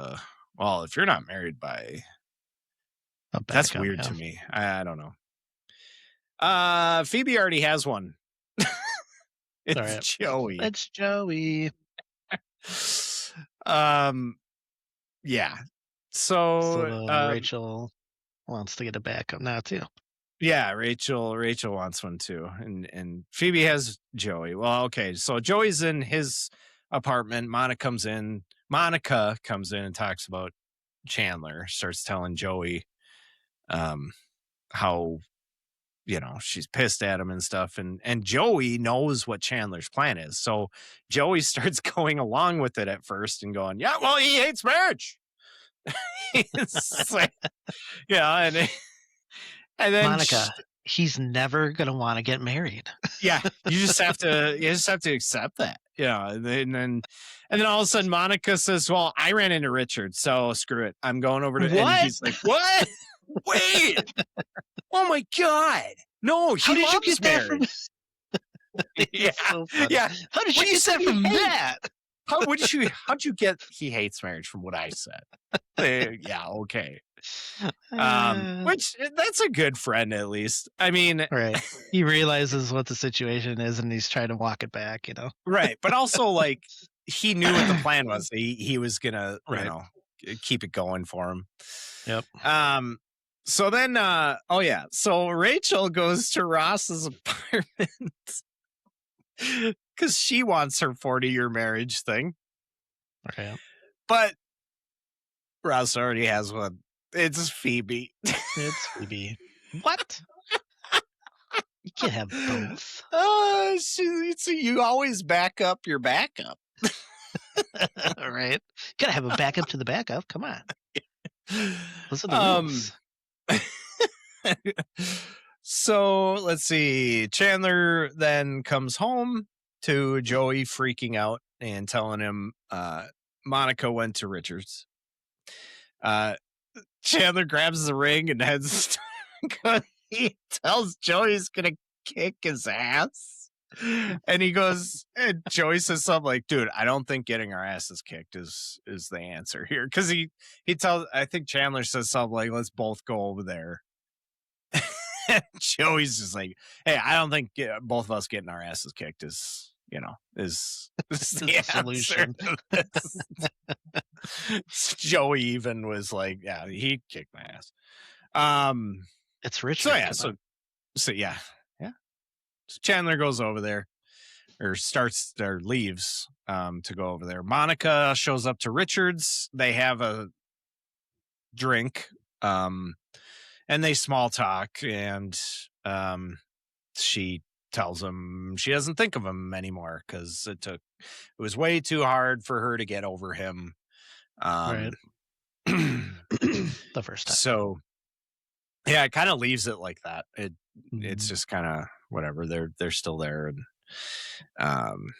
well, if you're not married by that's Backup, weird yeah. to me. I don't know. Phoebe already has one. It's All right. Joey. It's Joey. Yeah. So So then Rachel wants to get a backup now too. yeah, Rachel wants one too. And Phoebe has Joey. Well, okay. So Joey's in his apartment. Monica comes in and talks about Chandler, starts telling Joey how she's pissed at him and stuff, and Joey knows what Chandler's plan is. So Joey starts going along with it at first and going, yeah, well, he hates marriage. It's like, yeah, and then Monica, he's never gonna want to get married. yeah, you just have to accept that. Yeah, and then all of a sudden Monica says, well, I ran into Richard, so screw it, I'm going over to What? And he's like, what? Wait. Oh my God. No, How he did you loves get that marriage. Yeah. So funny. Yeah. How did What you do you get that say from he hates? that? How'd you get he hates marriage from what I said? Yeah, okay. Which that's a good friend at least. I mean, Right. He realizes what the situation is and he's trying to walk it back, right, but also like he knew what the plan was. He was gonna, Right. keep it going for him. Yep. So then so Rachel goes to Ross's apartment because she wants her 40-year marriage thing. Right. But Ross already has one. It's Phoebe. It's Phoebe. What? You can't have both. So you always back up your backup. Right. Gotta have a backup to the backup. Come on. Those are the rules. So let's see. Chandler then comes home to Joey freaking out and telling him Monica went to Richard's. Chandler grabs the ring and heads. He tells Joey he's gonna kick his ass, and he goes. And Joey says something like, "Dude, I don't think getting our asses kicked is the answer here." Because he tells. I think Chandler says something like, "Let's both go over there." Joey's just like, "Hey, I don't think both of us getting our asses kicked is the solution." Joey even was like, "Yeah, he kicked my ass." It's Richard. So yeah, so yeah. So Chandler goes over there, or leaves to go over there. Monica shows up to Richard's. They have a drink. And they small talk, and she tells him she doesn't think of him anymore because it was way too hard for her to get over him. Right. The first time. So yeah, it kind of leaves it like that. It's just kind of whatever. They're still there, and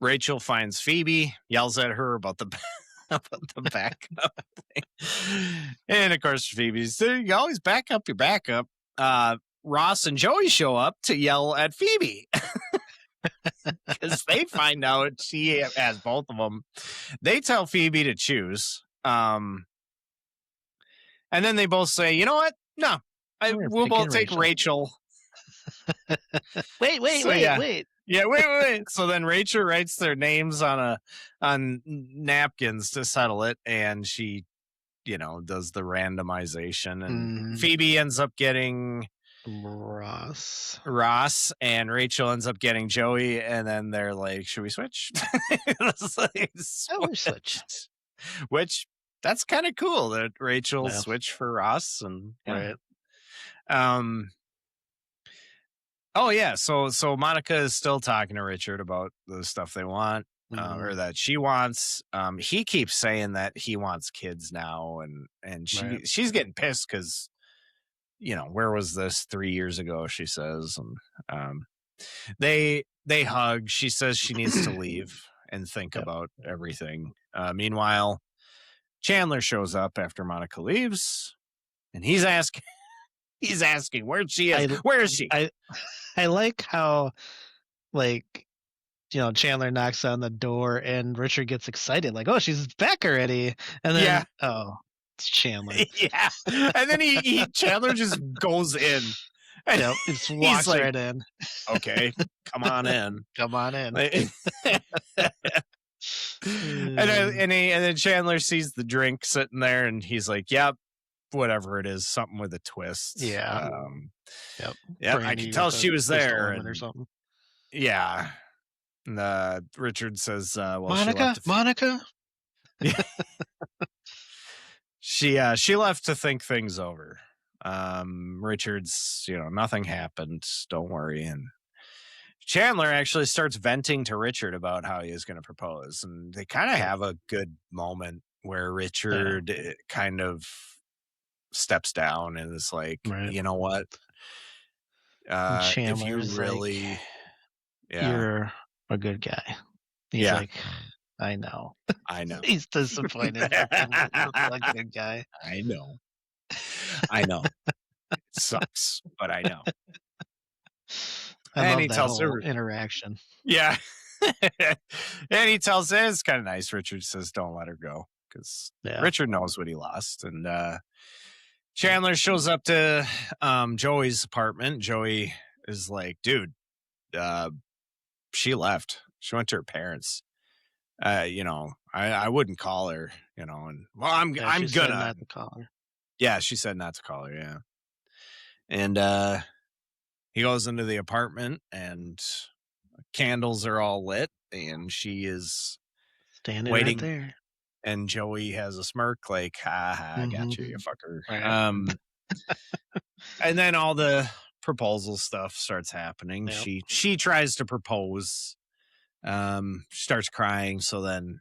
Rachel finds Phoebe, yells at her about the backup thing. And of course, Phoebe's, you always back up your backup. Ross and Joey show up to yell at Phoebe because they find out she has both of them. They tell Phoebe to choose. And then they both say, you know what? No, We're we'll picking both take Rachel. Wait, So, wait, yeah. wait. Yeah, wait. So then Rachel writes their names on napkins to settle it, and she, does the randomization, and Phoebe ends up getting Ross, and Rachel ends up getting Joey, and then they're like, "Should we switch?" It's like, we switch. Which that's kind of cool that Rachel Yeah. switched for Ross, and Right. Oh yeah, so Monica is still talking to Richard about the stuff they want, or that she wants. He keeps saying that he wants kids now, and she's getting pissed because where was this 3 years ago? She says, and they hug. She says she needs to leave and think about everything. Meanwhile, Chandler shows up after Monica leaves, and he's asking where she is. Where is she? I like how, like, Chandler knocks on the door and Richard gets excited, like, oh, she's back already. And then, oh, it's Chandler. Yeah. And then Chandler just goes in. And just walks right in. Okay, come on in. Come on in. And then Chandler sees the drink sitting there, and he's like, "Yep, whatever it is, something with a twist." Yeah. Yep. I can tell she was there, or something. Yeah. And Richard says, "Well, Monica." She left to think things over. Richard's, nothing happened. Don't worry. And Chandler actually starts venting to Richard about how he is going to propose. And they kind of have a good moment where Richard kind of steps down and is like, you know what? If you really, like, you're a good guy. He's like, I know. He's disappointed. A good guy. I know. It sucks, but I know. And he tells her interaction. Yeah. And he tells her, it's kind of nice. Richard says, don't let her go, because Richard knows what he lost. And Chandler shows up to Joey's apartment. Joey is like, dude, she left. She went to her parents. I wouldn't call her, and I'm gonna not to call her. Yeah, she said not to call her. Yeah. And he goes into the apartment, and candles are all lit, and she is standing waiting right there. And Joey has a smirk, like, ha, I got you fucker. Right. And then all the proposal stuff starts happening. Yep. She tries to propose, starts crying. So then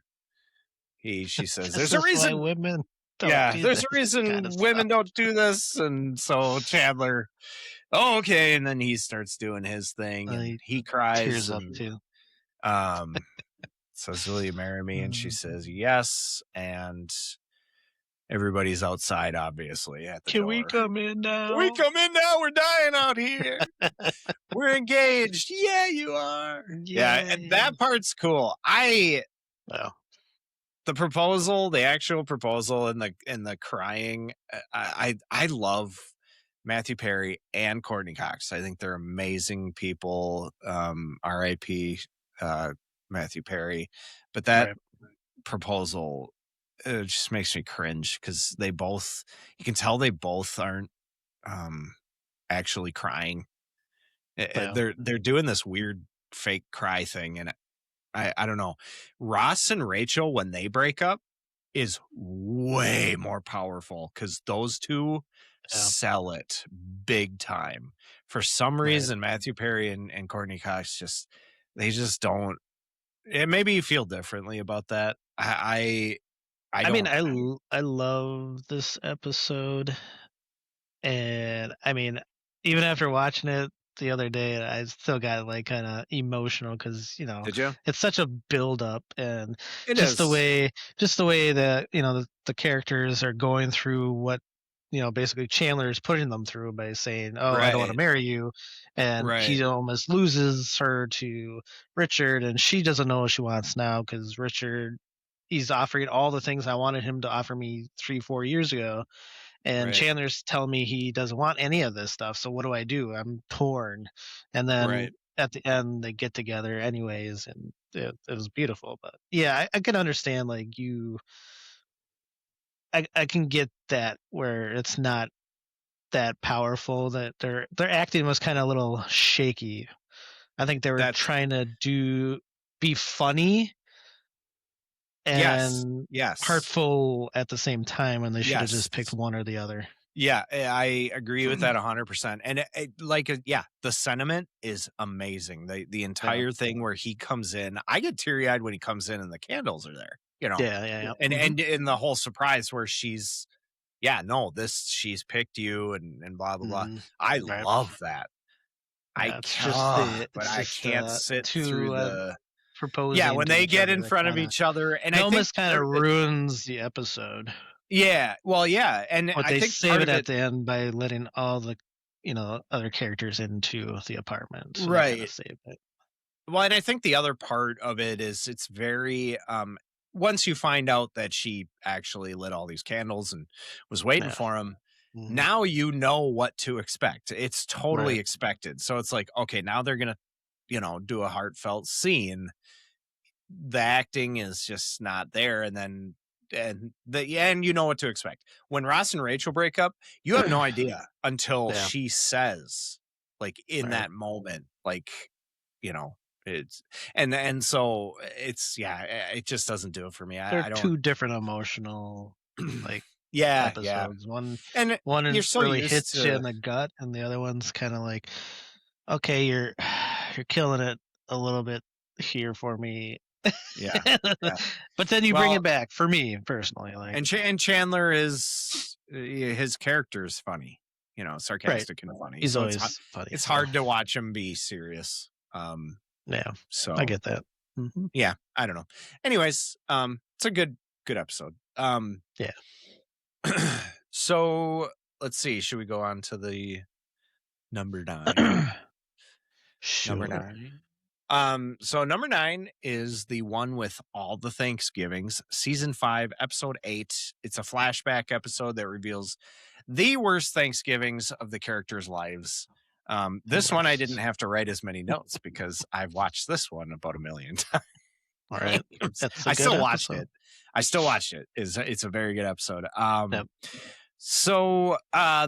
she says, there's a reason women there's a reason women don't do this. And so Chandler, okay. And then he starts doing his thing, and he cries. Tears up too. Says, will you marry me? And she says, yes. And everybody's outside, obviously, at the door. Can we come in now? We come in now. We're dying out here. We're engaged. Yeah, you are. Yeah, and that part's cool. The proposal, the actual proposal, and the crying. I love Matthew Perry and Courtney Cox. I think they're amazing people. R.I.P. Matthew Perry, but that proposal, it just makes me cringe, because you can tell they both aren't actually crying. They're doing this weird fake cry thing, and I don't know. Ross and Rachel, when they break up, is way more powerful, because those two sell it big time. For some reason, Matthew Perry and Courtney Cox they just don't. And maybe you feel differently about that. I mean, I love this episode, and I mean, even after watching it the other day, I still got like kind of emotional, because Did you? it's such a build up, and the way that the characters are going through what basically Chandler is putting them through by saying, "Oh, I don't want to Right. marry you," and Right. he almost loses her to Richard, and she doesn't know what she wants now because Richard, he's offering all the things I wanted him to offer me 3 4 years ago, and Right. Chandler's telling me he doesn't want any of this stuff. So what do I do? I'm torn. And then Right. at the end, they get together anyways, and it was beautiful. But yeah, I can understand like I can get that where it's not that powerful, that their acting was kind of a little shaky. I think they were That's trying to be funny yes. and Yes. heartful at the same time, and they should have Yes. just picked one or the other. Yeah, I agree with that 100%. And yeah, the sentiment is amazing. The Yeah. entire thing where he comes in, I get teary-eyed when he comes in and the candles are there, Yeah, yeah, yeah. And Hmm. in the whole surprise where she's yeah, no, this she's picked you and blah blah blah. Hmm. I Right. love that. Yeah, But I can't sit through too the yeah, proposing when to they each get other in that front of kinda each other and it I think almost kinda part of it ruins the episode, yeah, well, yeah, and but I they think save part it of at it the end by letting all the, other characters into the apartment, so they kinda right. save it. Well, and I think the other part of it is it's very once you find out that she actually lit all these candles and was waiting Yeah. for him, Mhm. now you know what to expect. It's totally Right. expected. So it's like, okay, now they're gonna, do a heartfelt scene. The acting is just not there, and then and you know what to expect. When Ross and Rachel break up, you have no idea until Yeah. she says, like in Right. that moment, like, you know, it's and so it's yeah, it just doesn't do it for me. They're I don't 2 different emotional, like, yeah, yeah. episodes. One And one you're is so really used hits you in to the gut, and the other one's kinda like, "Okay, you're killing it a little bit here for me." yeah, yeah. But then you bring Well, it back for me personally, like and Chandler is his character is funny, right. sarcastic and funny. He's So always funny, it's so hard to watch him be serious. yeah, I So get that. Mhm. yeah, I don't know. Anyways, it's a good episode. Yeah. So let's see. Should we go on to the number 9? Number Sure. 9. So number 9 is the one with all the Thanksgivings, season 5, episode 8. It's a flashback episode that reveals the worst Thanksgivings of the characters' lives. The This one I didn't worst. have to write as many notes because I've watched this one about a million Alright. times. That's a I good still watched episode. it. It's a very good episode. Yep. So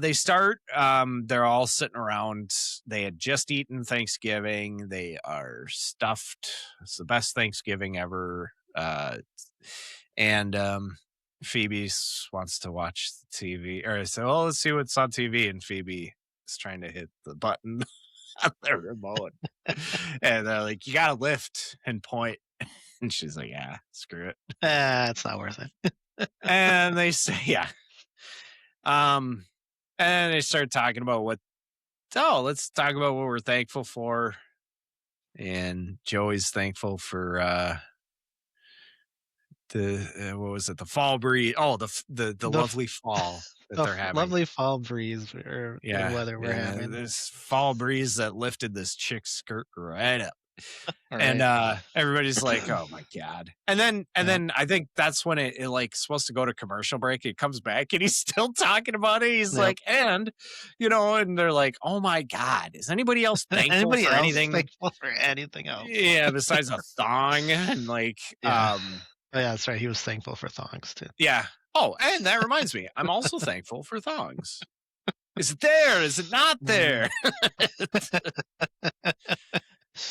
they start, they're all sitting around. They had just eaten Thanksgiving. They are stuffed. It's the best Thanksgiving ever. And Phoebe wants to watch the TV. Or so, well, let's see what's on TV. And Phoebe is trying to hit the button on the remote. And they're like, you got to lift and point. And she's like, yeah, screw it. It's not worth it. And they say, yeah. Um, and they start talking about let's talk about what we're thankful for. And Joey's thankful for the what was it? The fall breeze. Oh, the The f lovely fall that the they're f having. lovely fall breeze or the Yeah, weather we're yeah. having. This fall breeze that lifted this chick's skirt right up. And Alright. everybody's like, "Oh my god!" And Yeah. then I think that's when it like supposed to go to commercial break. It comes back and he's still talking about it. He's Yep. like, and they're like, "Oh my god! Is anybody else thankful Anybody for else anything?" thankful for anything else? Yeah, besides a thong and like, Yeah. Oh, yeah, that's right, he was thankful for thongs too. yeah. Oh, and that reminds me, I'm also thankful for thongs. Is it there? Is it not Mm. there?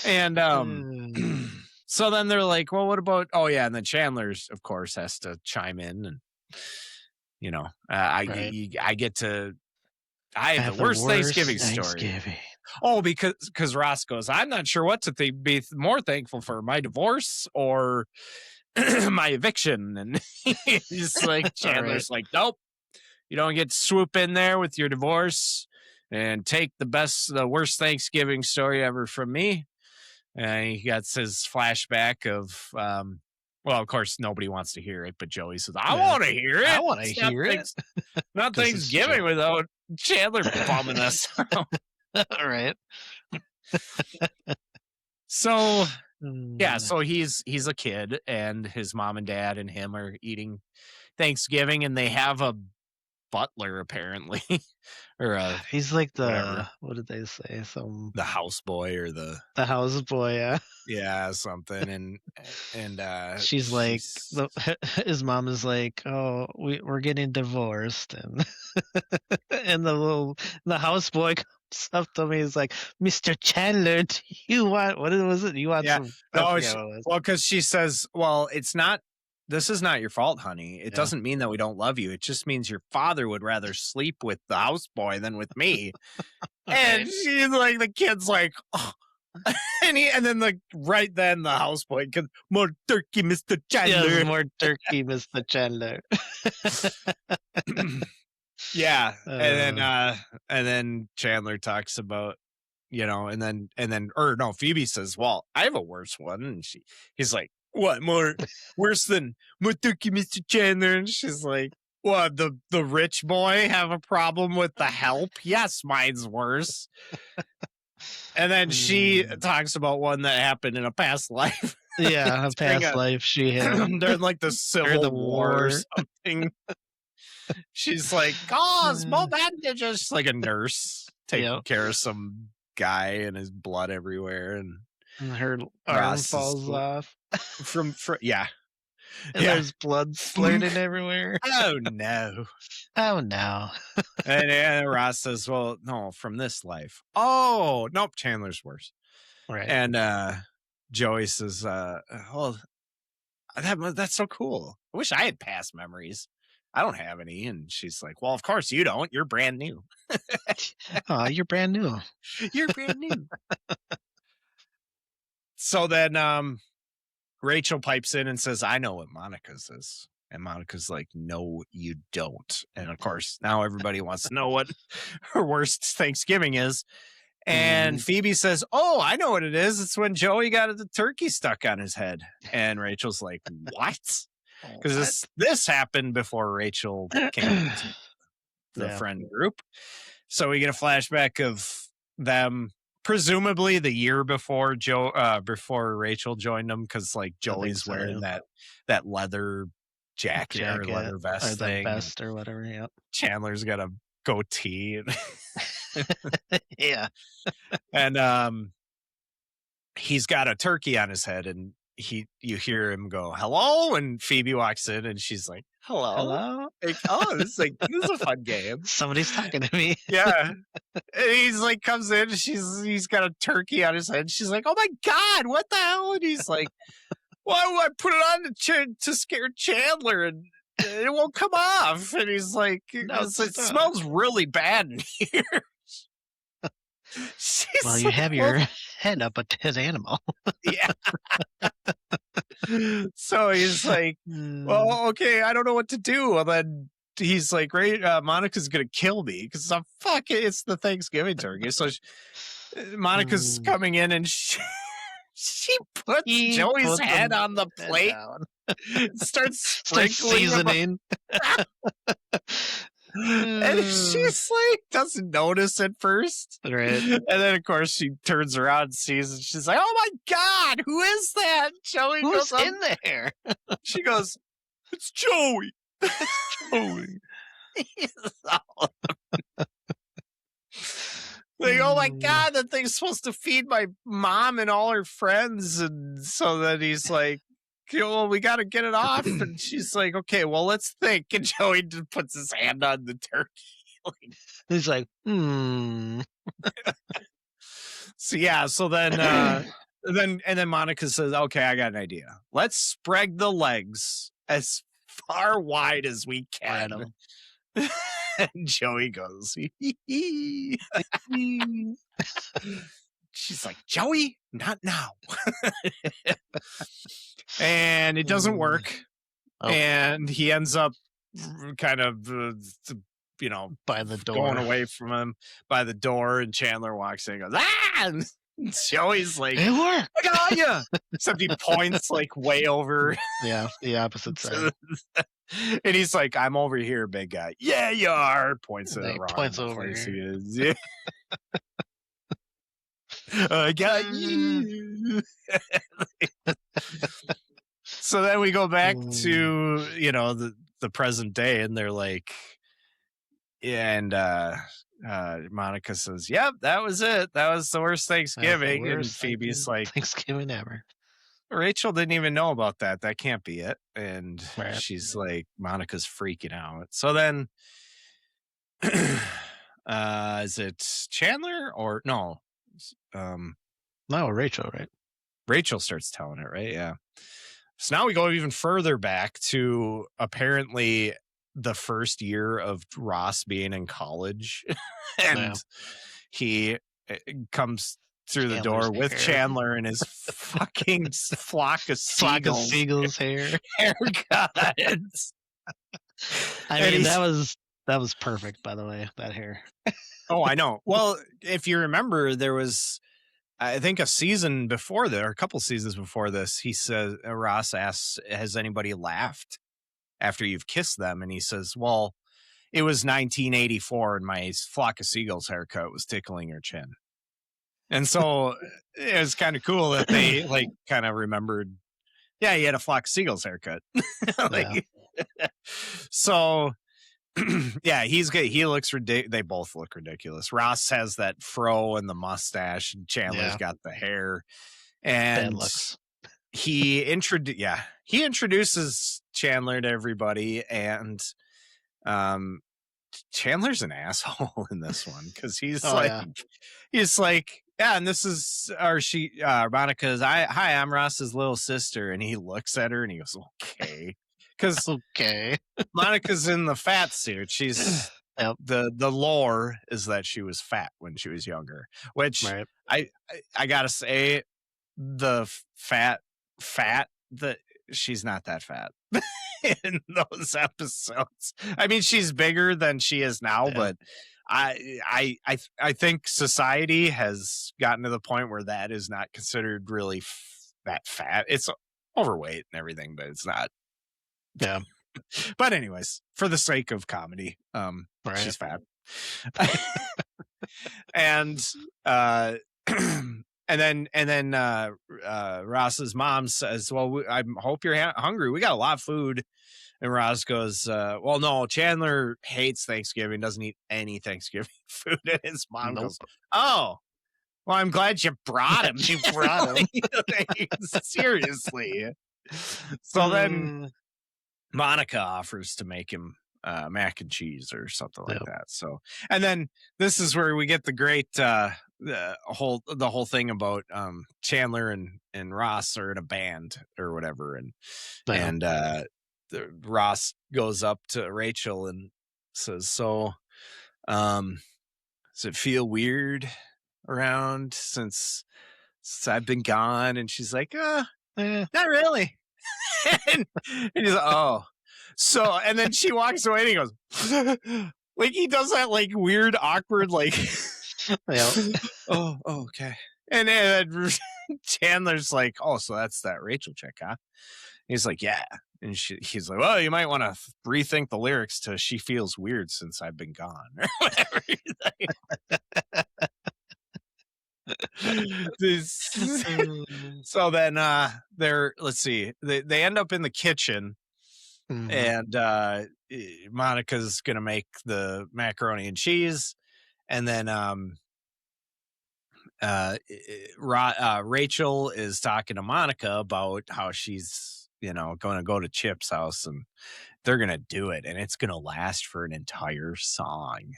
And so then they're like, well, what about oh yeah, and then Chandler's of course has to chime in and Right. I get to I I have the have the worst worst Thanksgiving story. Thanksgiving. Oh, because Ross goes, I'm not sure what to more thankful for, my divorce or my eviction. And he's like, Alright. Chandler's like, nope, you don't get to swoop in there with your divorce and take the worst Thanksgiving story ever from me. And he gets his flashback of Well, of course, nobody wants to hear it, but Joey says, "I Yeah. want to hear I it. want to It's hear it not because it's Thanksgiving Joe. without Chandler bumming us out." All right. So yeah, Mm, so he's a kid, and his mom and dad and him are eating Thanksgiving, and they have a butler apparently, or a he's like whatever, what did they say? the houseboy or the The houseboy. Yeah. yeah something, and She's like she's his mom is like, "Oh, we're getting divorced," and and the houseboy comes up to me. He's like, "Mr. Chandler, do you want what was it? You want yeah some?" I no forget she, what it was. well because she says, "Well, it's not. This is not your fault, honey. It Yeah. doesn't mean that we don't love you. It just means your father would rather sleep with the houseboy than with me." And Right. she's like, the kid's like, "Oh." And then like right then the houseboy goes, "More turkey, Mr. Yes, Chandler." more turkey, Mr. Chandler. Yeah. Uh, And then Chandler talks about, and then or no, Phoebe says, "Well, I have a worse one." And he's like, "What, more worse than more turkey, Mr. Chandler?" And she's like, "What, the rich boy have a problem with the help? Yes, mine's worse." And then she mm, talks about one that happened in a past life yeah, a during past life she had during like the during the Civil War or war. something. She's like, "Oh, Uh, small bandages." She's like a nurse taking yep, care of some guy and his blood everywhere. And and her arm Ross is falls off, yeah, and yeah. there's blood Flunk. splurting everywhere. Oh no. Oh no! And Ross says, "Well, no, from this life." Oh, nope, Chandler's worse. Right. And Joey says, "Oh, that's so cool. I wish I had past memories. I don't have any." And she's like, "Well, of course you don't. You're brand new. Oh, you're brand new. You're brand new." So then Rachel pipes in and says, "I know what Monica's is." And Monica's like, "No, you don't." And of course, now everybody wants to know what her worst Thanksgiving is. And Mm, Phoebe says, "Oh, I know what it is. It's when Joey got the turkey stuck on his head." And Rachel's like, "What?" Because what? this happened before Rachel came into the Yeah, friend group. So we get a flashback of them presumably the year before before Rachel joined them, because like I think Joey's so. wearing Yeah. that leather jacket or Jacket leather or vest the thing, and vest or whatever. Yep. Chandler's got a goatee. Yeah. And he's got a turkey on his head, and you hear him go, "Hello," and Phoebe walks in and she's like, "Hello." Hello. Like, oh, this is a fun game. Somebody's talking to me. Yeah. And he's like, comes in, he's got a turkey on his head. She's like, "Oh my God, what the hell?" And he's like, "Why would I put it on to scare Chandler, and it won't come off?" And he's like, No, "'Cause it's it stuck. smells really bad in here." Well, She's you like, have "Well, your head up a his animal. yeah." So he's like, Mm, "Well, okay, I don't know what to do." Well, then he's like, "Great, Monica's gonna kill me because I'm fucking. It's the Thanksgiving turkey." So Monica's mm. coming in, and she puts He Joey's put head the on the head plate, down. starts Start sprinkling him, seasoning. and she's like, doesn't notice at first. Right. And then, of course, she turns around and sees, and she's like, "Oh my God, who is that?" Joey Who's goes up. in there? She goes, "It's Joey." It's Joey. He's all like, "Oh my Mm, God, that thing's supposed to feed my mom and all her friends." And so then he's like, "Well, we got to get it off." And she's like, "Okay, well, let's think." And Joey just puts his hand on the turkey. Like, He's like, hmm. so yeah, so then Monica says, "Okay, I got an idea. Let's spread the legs as far wide as we Spread can." 'em. And Joey goes, she's like, "Joey, not now." And it doesn't Mm. work. Oh, And he ends up kind of, you know, by the going door. away from him by the door. And Chandler walks in and goes, "Ah!" Joey's like, It worked. I got ya. Except he points like way over. Yeah, the opposite side. And he's like, I'm over here, big guy. Yeah, you are. Points at And the he wrong points over place he here. is. Yeah. I got you. So then we go back Mm, to, the present day, and they're like, yeah, and Monica says, yep, that was it. That was the worst that's the Thanksgiving. And worst Phoebe's like, Thanksgiving ever. Rachel didn't even know about that. That can't be it. And Right. she's like, Monica's freaking out. So then, is it Chandler or no? Um, No, Rachel, right? Rachel starts telling it, right? Yeah. So now we go even further back to apparently the first year of Ross being in college. Yeah. And he comes through the Chandler's door with hair. Chandler and his fucking flock of Flock of seagulls seagulls hair. haircut. I And mean, he's- that was perfect, by the way, that hair. Oh, I know. Well, if you remember, there was, I think, a season before there, or a couple seasons before this, he says, Ross asks, has anybody laughed after you've kissed them? And he says, well, it was 1984 and my flock of seagulls haircut was tickling her chin. And so it was kind of cool that they like kind of remembered, yeah, he had a flock of seagulls haircut. Like, so yeah, he's good. He looks ridiculous. They both look ridiculous. Ross has that fro and the mustache, and Chandler's got the hair. Bad And looks. he introduces Chandler to everybody, and Chandler's an asshole in this one because he's yeah, and this is Monica's. Hi, I'm Ross's little sister, and he looks at her and he goes, okay, because Okay. Monica's in the fat suit. She's Yep. the lore is that she was fat when she was younger, which Right. I gotta say, the fat that she's not that fat in those episodes. I mean, she's bigger than she is now, but I think society has gotten to the point where that is not considered really that fat. It's overweight and everything, but it's not. Yeah. But anyways, for the sake of comedy, she's fat. And and then Ross's mom says, well, I hope you're hungry. We got a lot of food. And Ross goes, well, no, Chandler hates Thanksgiving, doesn't eat any Thanksgiving food. And his mom goes, oh, well, I'm glad you brought him. You brought him. Seriously. So then Monica offers to make him mac and cheese or something like that. So, and then this is where we get the great the whole thing about Chandler and Ross are in a band or whatever, and Ross goes up to Rachel and says, so does it feel weird around since I've been gone? And she's like, not really. and he's like, oh. So, and then she walks away and he goes, like, he does that like weird, awkward, like, oh, okay. And then Chandler's like, oh, so that's that Rachel chick, huh? He's like, yeah. And he's like, well, you might want to rethink the lyrics to "She Feels Weird Since I've Been Gone" or whatever. So then let's see, they end up in the kitchen, and Monica's gonna make the macaroni and cheese, and then Rachel is talking to Monica about how she's going to go to Chip's house and they're going to do it and it's going to last for an entire song.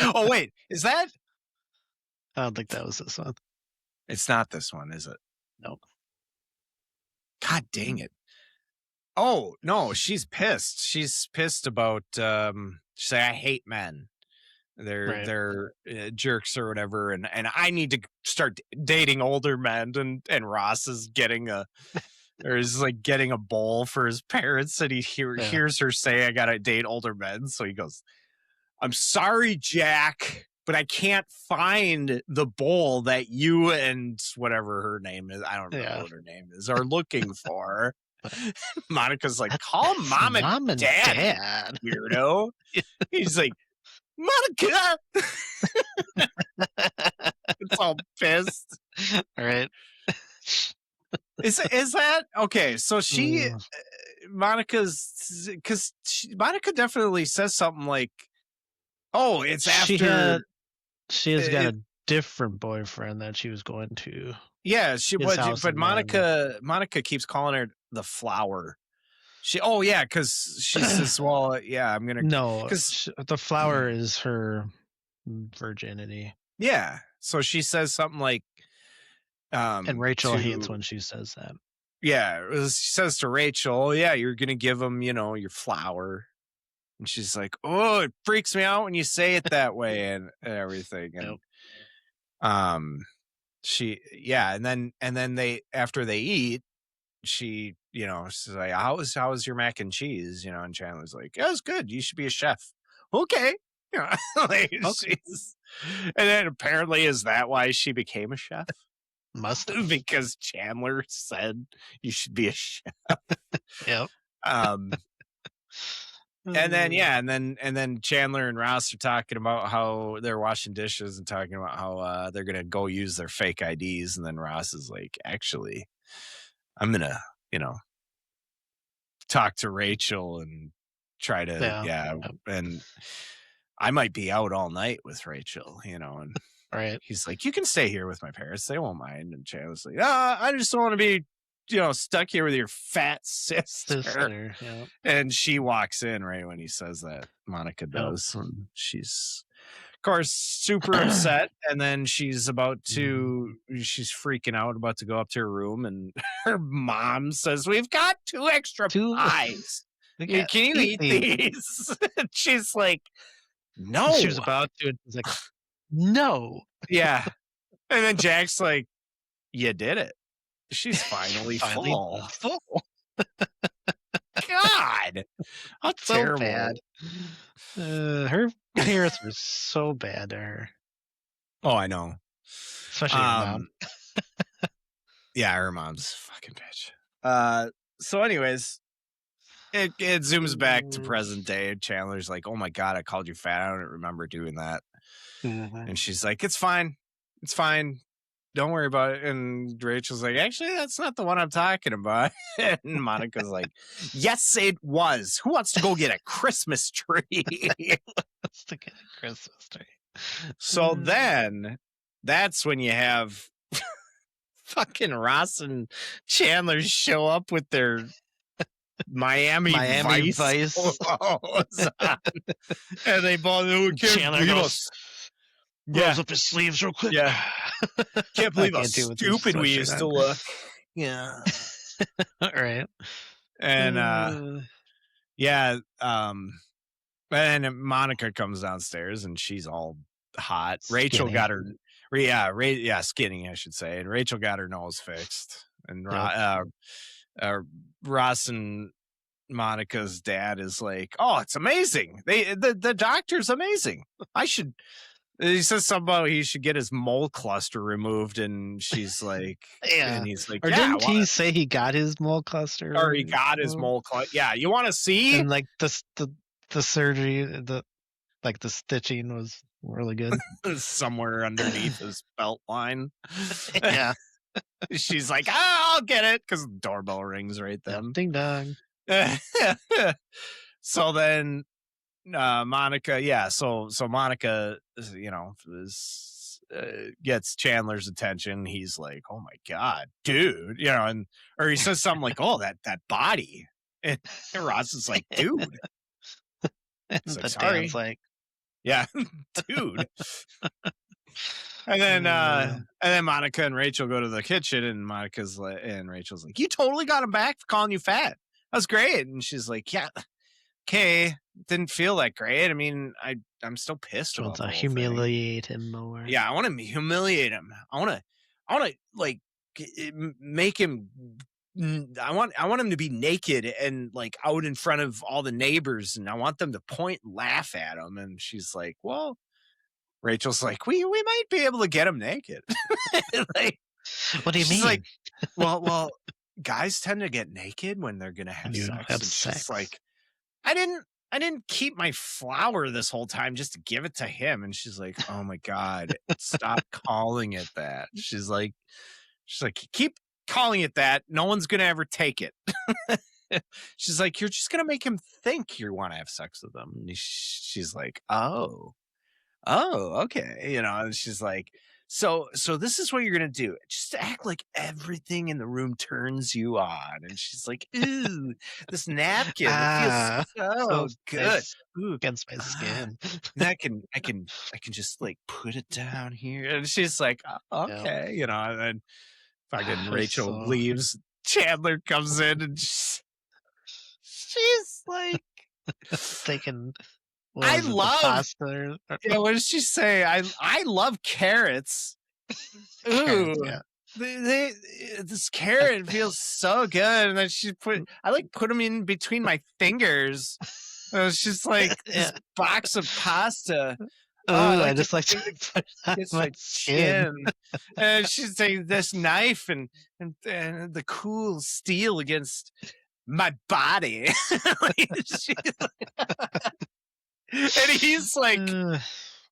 Oh wait, is that? I don't think that was this one. It's not this one, is it? Nope. God dang it. Oh no, she's pissed. She's pissed about she's like, I hate men. They're jerks or whatever, and I need to start dating older men, and Ross is getting getting a bowl for his parents, and he hears her say, I gotta date older men. So he goes, I'm sorry, Jack, but I can't find the bowl that you and whatever her name is, I don't remember Yeah. what her name is, are looking for. But Monica's like, call that's mom and mom and dad, you dad. weirdo. He's like, Monica. It's all pissed. All right. Is that okay? So Mm, Monica's because Monica definitely says something like, "Oh, it's she had after." she has got It, a different boyfriend that she was going to yeah, his house, but and then Monica keeps calling her the flower. Oh yeah, because she says, "Well, yeah, I'm gonna," no, because the flower is her virginity, yeah. So she says something like, and Rachel hates to when she says that. yeah, she says to Rachel, "Oh yeah, you're gonna give him, your flower." And she's like, "Oh, it freaks me out when you say it that way," and everything. Yep. And um, and then they after they eat, she's like, "How was your mac and cheese?" And Chandler's like, "Yeah, it was good. You should be a chef." Okay, like Okay. and then apparently is that why she became a chef? Must have. Because Chandler said you should be a chef. Yep. Um, And then and then Chandler and Ross are talking about how they're washing dishes and talking about how they're gonna go use their fake IDs, and then Ross is like, actually, I'm gonna, talk to Rachel and try to, Yeah. yeah, Yep. and I might be out all night with Rachel, and Right. he's like, you can stay here with my parents, they won't mind. And Chandler's like, I just don't want to be, stuck here with your fat sister. Sister. Yep. And she walks in right when he says that. Monica Yep. does. And she's, of course, super upset. And then she's she's freaking out, about to go up to her room. And her mom says, we've got 2 extra Two. pies. We Can got you eat these. these? And she's like, She no. was about to, and she's like, no. Yeah. And then Jack's like, you did it. She's finally Finally full. full. God. How So terrible. bad. Her parents were so bad to her, Oh, I know. especially her mom. Yeah, her mom's a fucking bitch. So anyways, it zooms back to present day. Chandler's like, oh my God, I called you fat. I don't remember doing that. Mhm. And she's like, it's fine. It's fine. Don't worry about it. And Rachel's like, actually, that's not the one I'm talking about. And Monica's like, yes, it was. Who wants to go get a Christmas tree? Let's get a Christmas tree. So then that's when you have fucking Ross and Chandler show up with their Miami Vice clothes on. And they both Chandler goes, rolls up his sleeves real quick. Yeah. Can't believe how can't do it with this stupid we sweatshirt used on. to look. Yeah. Right. And yeah, and Monica comes downstairs and she's all hot. Rachel Skinny. got her skinny, I should say. And Rachel got her nose fixed. And Ross and Monica's dad is like, oh, it's amazing. The doctor's amazing. He says something about he should get his mole cluster removed, and she's like, Yeah. and he's like, Or yeah, didn't he say he got his mole cluster? or he got his mole cluster. Yeah, you want to see? And like the surgery, the stitching was really good. Somewhere underneath his belt line. Yeah. She's like, I'll get it, because the doorbell rings right then. Ding dong. So then Monica, so Monica, gets Chandler's attention. He's like, "Oh my God, dude," or he says something like, "Oh, that body," and Ross is like, "Dude," he's like, "Sorry," Dan's like, yeah, dude. And then Monica and Rachel go to the kitchen, and Rachel's like, "You totally got him back for calling you fat. That was great." And she's like, "Yeah, okay, didn't feel that great. I mean, I'm still pissed she about wants the to whole humiliate him more. thing. Yeah, I want to humiliate him. I want to like make him. I want him to be naked and like out in front of all the neighbors, and I want them to point and laugh at him." And she's like, "Well, Rachel's like, we might be able to get him naked. Like, What do you she's mean? like, well, guys tend to get naked when they're gonna When have you sex, have and she's sex? like, I didn't keep my flower this whole time just to give it to him. And she's like, oh my God, stop calling it that. She's like, keep calling it that. No one's gonna ever take it. She's like, you're just gonna make him think you want to have sex with him. And she's like, oh, okay. And she's like, so this is what you're gonna do. Just act like everything in the room turns you on. And she's like, ooh, this napkin, it feels Ah, so feels good. nice Ooh, against my ah, skin. and I can just like put it down here. And she's like, Yep. okay, and then fucking It was Rachel so leaves. Chandler comes in and she's like, taking, what I was it, the love. pasta or Yeah, what does she say? I love carrots. Ooh, carrots, yeah. this carrot feels so good. And then I like put them in between my fingers. And it's just like Yeah. this box of pasta. Oh, I Ooh, I like to just like to put it put it on against my my skin. chin. And she's saying this knife and the cool steel against my body. Like, and he's like, oh,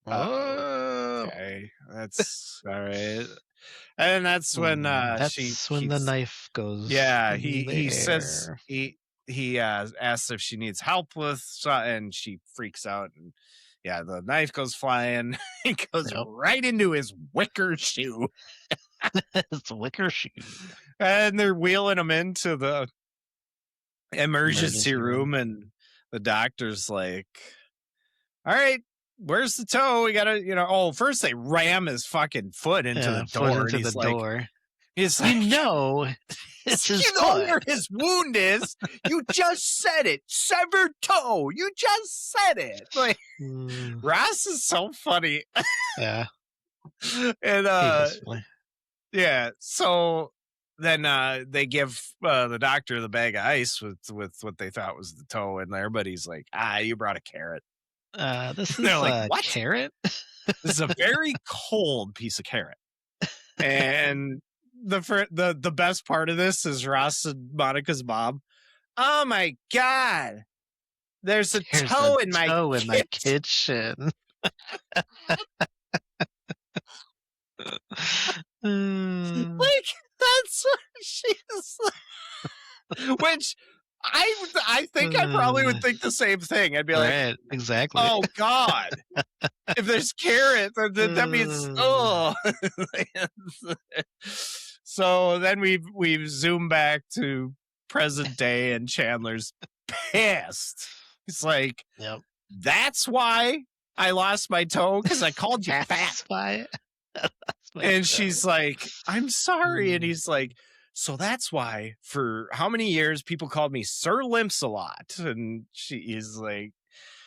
Oh. okay, that's all right. And that's when she That's when the keeps. knife goes Yeah, in the he says air. he asks if she needs help with and she freaks out, and yeah, the knife goes flying. It goes Yep. right into his wicker shoe, It's a wicker shoe. and they're wheeling him into the emergency Emergency room. room, and the doctor's like, all right, where's the toe? We gotta, first they ram his fucking foot into the Yeah, foot door, and into the door. he's You like, know it's his you know foot. where his wound is. You just said it. Severed toe. You just said it. Like, Mm, Ross is so funny. yeah, And he is funny. yeah, so then they give the doctor the bag of ice with what they thought was the toe in there, but he's like, you brought a carrot. This They're is like, a what? carrot? This is a very cold piece of carrot. And the best part of this is Ross and Monica's mom. Oh my God. There's a Here's a toe in my toe in my kitchen. kitchen. Mm, Like, that's what she's like. Which I think I probably would think the same thing. I'd be like, right, exactly. oh God. If there's carrot, then that means Mm, So then we've zoomed back to present day, and Chandler's pissed. He's like, yep. that's why I lost my toe, because I called you fat. That's why. That's my And toe. she's like, I'm sorry. And Mm, he's like, so that's why for how many years people called me Sir Limps a lot. And he's like,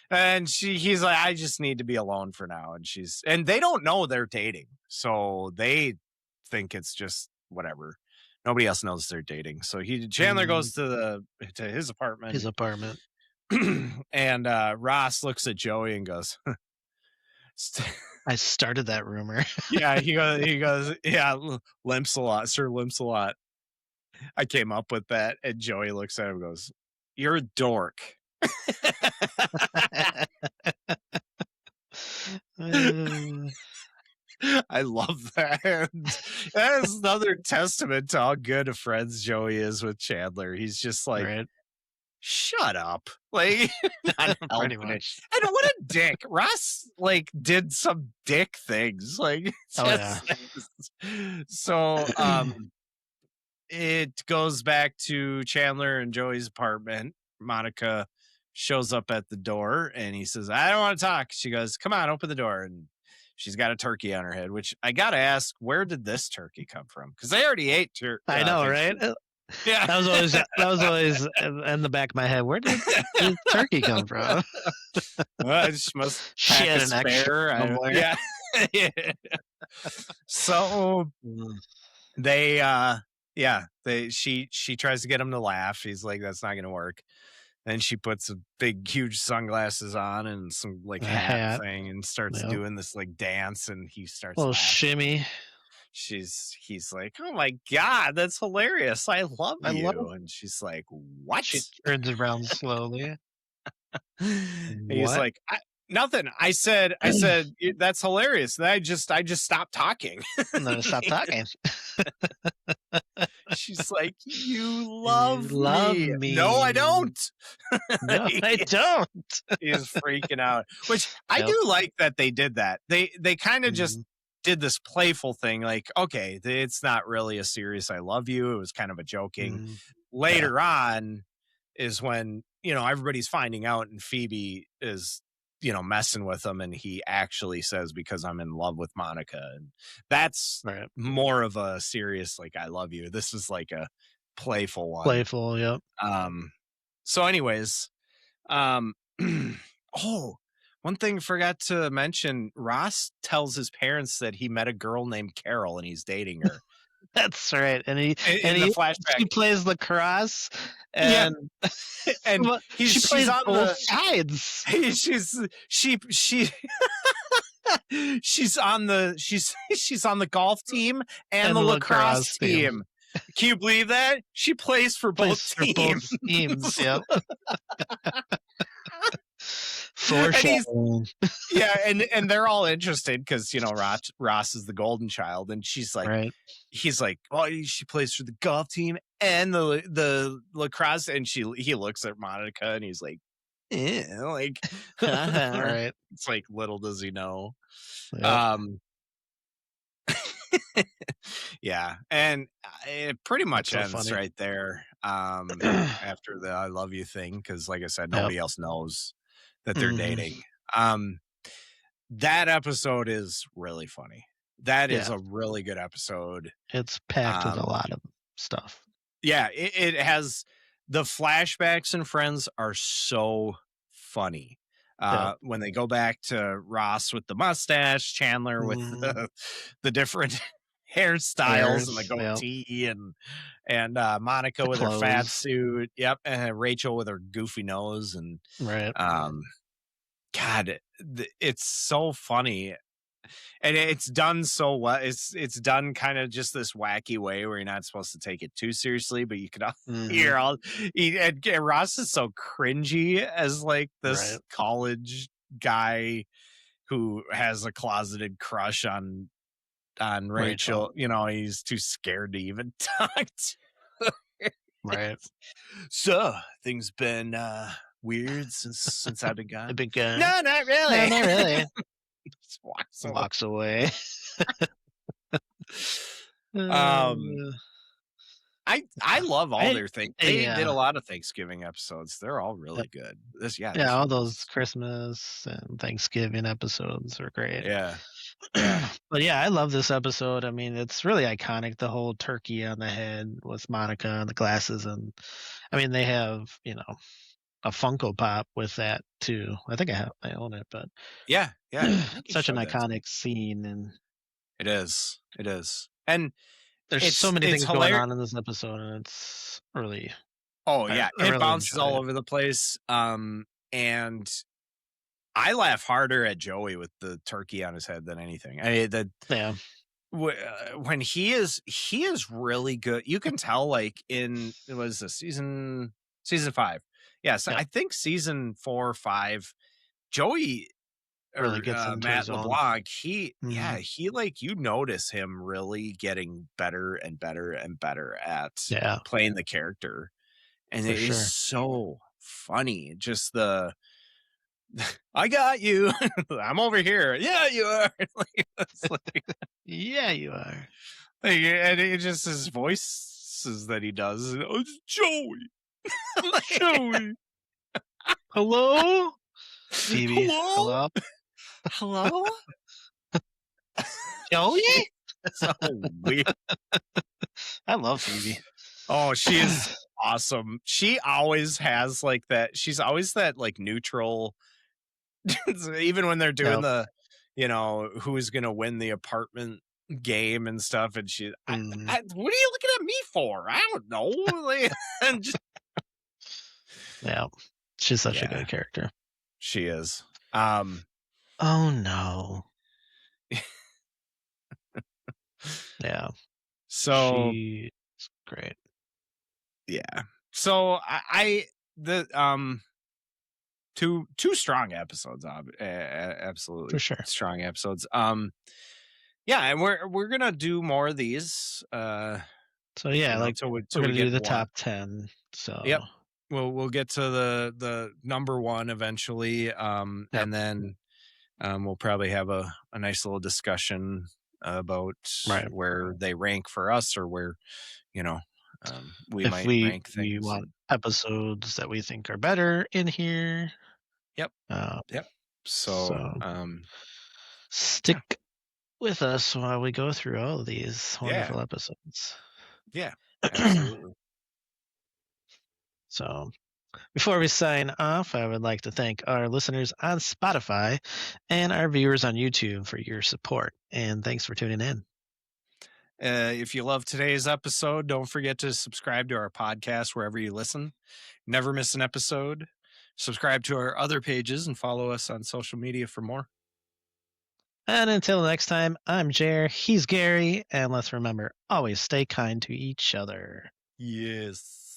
he's like, I just need to be alone for now. And they don't know they're dating. So they think it's just whatever. Nobody else knows they're dating. So Chandler mm, goes to his apartment, his apartment. and Ross looks at Joey and goes, I started that rumor. yeah, he goes, yeah, limps a lot, Sir Limps a lot. I came up with that. And Joey looks at him and goes, you're a dork. Uh, I love that. That is another testament to how good of friends Joey is with Chandler. He's just like, right. shut up. Like, not Pretty helping it. much. And what a dick. Ross, like, did some dick things. Like, Oh yeah. so, it goes back to Chandler and Joey's apartment. Monica shows up at the door, and he says, I don't want to talk. She goes, come on, open the door. And she's got a turkey on her head, which I got to ask, where did this turkey come from? Because they already ate I know, right? Thanksgiving. Yeah. That was always in the back of my head. Where did the turkey come from? Well, she must She pack had a an extra spare. somewhere. Yeah. Yeah. So Mm, they she tries to get him to laugh. He's like, that's not gonna work. And she puts a big, huge sunglasses on and some like A hat hat. thing and starts Yep. doing this like dance and he starts Little laughing. shimmy. He's like, "Oh my god, that's hilarious. I love I love. you." And she's like, "What?" She turns around slowly. And he's What? like, Nothing. I said that's hilarious. And I just stopped talking." And then I stopped talking. She's like, "You You love love me." "No, I me. don't." No, I He's don't. he's freaking out. Which I Yep. do like that they did that. They kind of just Mhm. did this playful thing, like, okay, it's not really a serious "I love you." It was kind of a joking. Mhm. Yeah. Later on is when, everybody's finding out and Phoebe is, messing with him and he actually says, "Because I'm in love with Monica." And that's Right. more of a serious, like, "I love you." This is like a playful one. Playful. Yep. Um, so anyways, um, oh, one thing I forgot to mention, Ross tells his parents that he met a girl named Carol and he's dating her. That's right. And he In and the he flashback. she plays lacrosse Yeah, and and well, he's she she's plays on both the sides she's she she's on the golf team and and the the lacrosse lacrosse team. team. Can you believe that? She plays for both Plays for both teams. teams. Yep. And he's Foreshadowing. Yeah, and they're all interested because Ross is the golden child, and Right. he's like, "Oh, she plays for the golf team and the lacrosse," and he looks at Monica and he's like, like, Right. it's like little does he know. Yep. Um, yeah, and it pretty That's much so ends funny. right there. After the "I love you" thing, because like I said, Yep. nobody else knows that they're Mhm. dating. Um, That episode is really funny. That is Yeah. a really good episode. It's packed with a Um, lot of stuff. yeah, it has the flashbacks and Friends are so funny. Yep. When they go back to Ross with the mustache, Chandler with Mhm. the different hairstyles and the Hairs. Yep. goatee, and Monica The with her fat clothes. suit. Yep, and Rachel with her goofy nose, and Right. um, God, it's so funny. And it's done so well. It's done kind of just this wacky way where you're not supposed to take it too seriously, but you can all Mhm. hear and Ross is so cringy as like this Right. college guy who has a closeted crush on Rachel. Rachel. He's too scared to even talk to her. Right. So things been weird since I've been The gone. big guy. No, not No, really. not really. Just walks away. Walks away. Um Uh, I love all I their things. They did a yeah. lot of Thanksgiving episodes. They're all Yep. really good. This yeah, Yeah, this all one those was Christmas and Thanksgiving episodes are great. yeah. Yeah. But yeah, I love this episode. I mean, it's really iconic. The whole turkey on the head with Monica and the glasses, and I mean, they have a Funko Pop with that too. I think I own it, but Yeah, yeah. I think you such an showed that to me. iconic scene, and It is. It is. And there's so many it's things going hilarious. on in this episode, and it's really Oh I, yeah, I it really bounces enjoy all it. over the place. And I laugh harder at Joey with the turkey on his head than anything. Yeah, When he is really good. You can tell like in it was a season 5. Yes, yep, I think season 4 or 5 Joey really or gets into Matt his own. LeBlanc, Hmm. he like you notice him really getting better and better and better at Yeah, playing the character. And for it is sure. so funny. Just the I got you. I'm over here. Yeah, you are. Like, it's Yeah, you are. and it just his voices that he does. Oh, it's Joey. Joey. Hello, Phoebe. Hello? Hello, Hello? She- Joey. so weird. I love Phoebe. Oh, she is awesome. She always has like that. She's always that like neutral, even when they're doing Yep. the, who's gonna win the apartment game and stuff. And Mm, what are you looking at me for? I don't know. Like, and just yeah. She's such a Yeah, good character. she is. Oh no. Yeah, So she's great. yeah. So I the two strong episodes, absolutely For sure. strong episodes. Yeah, and we're gonna do more of these. So yeah, like we're Till we gonna do get the more. top 10. Yep. So We'll get to the number one eventually. yep, And then we'll probably have a nice little discussion about right. where they rank for us, or where you know we If might we rank things. want And episodes that we think are better in here, yep, uh, yep. So so yeah, stick with us while we go through all of these yeah, wonderful episodes. yeah, absolutely. So before we sign off, I would like to thank our listeners on Spotify and our viewers on YouTube for your support. And thanks for tuning in. If you love today's episode, don't forget to subscribe to our podcast wherever you listen. Never miss an episode. Subscribe to our other pages and follow us on social media for more. And until next time, I'm Jer, he's Gary, and let's remember always stay kind to each other. Yes.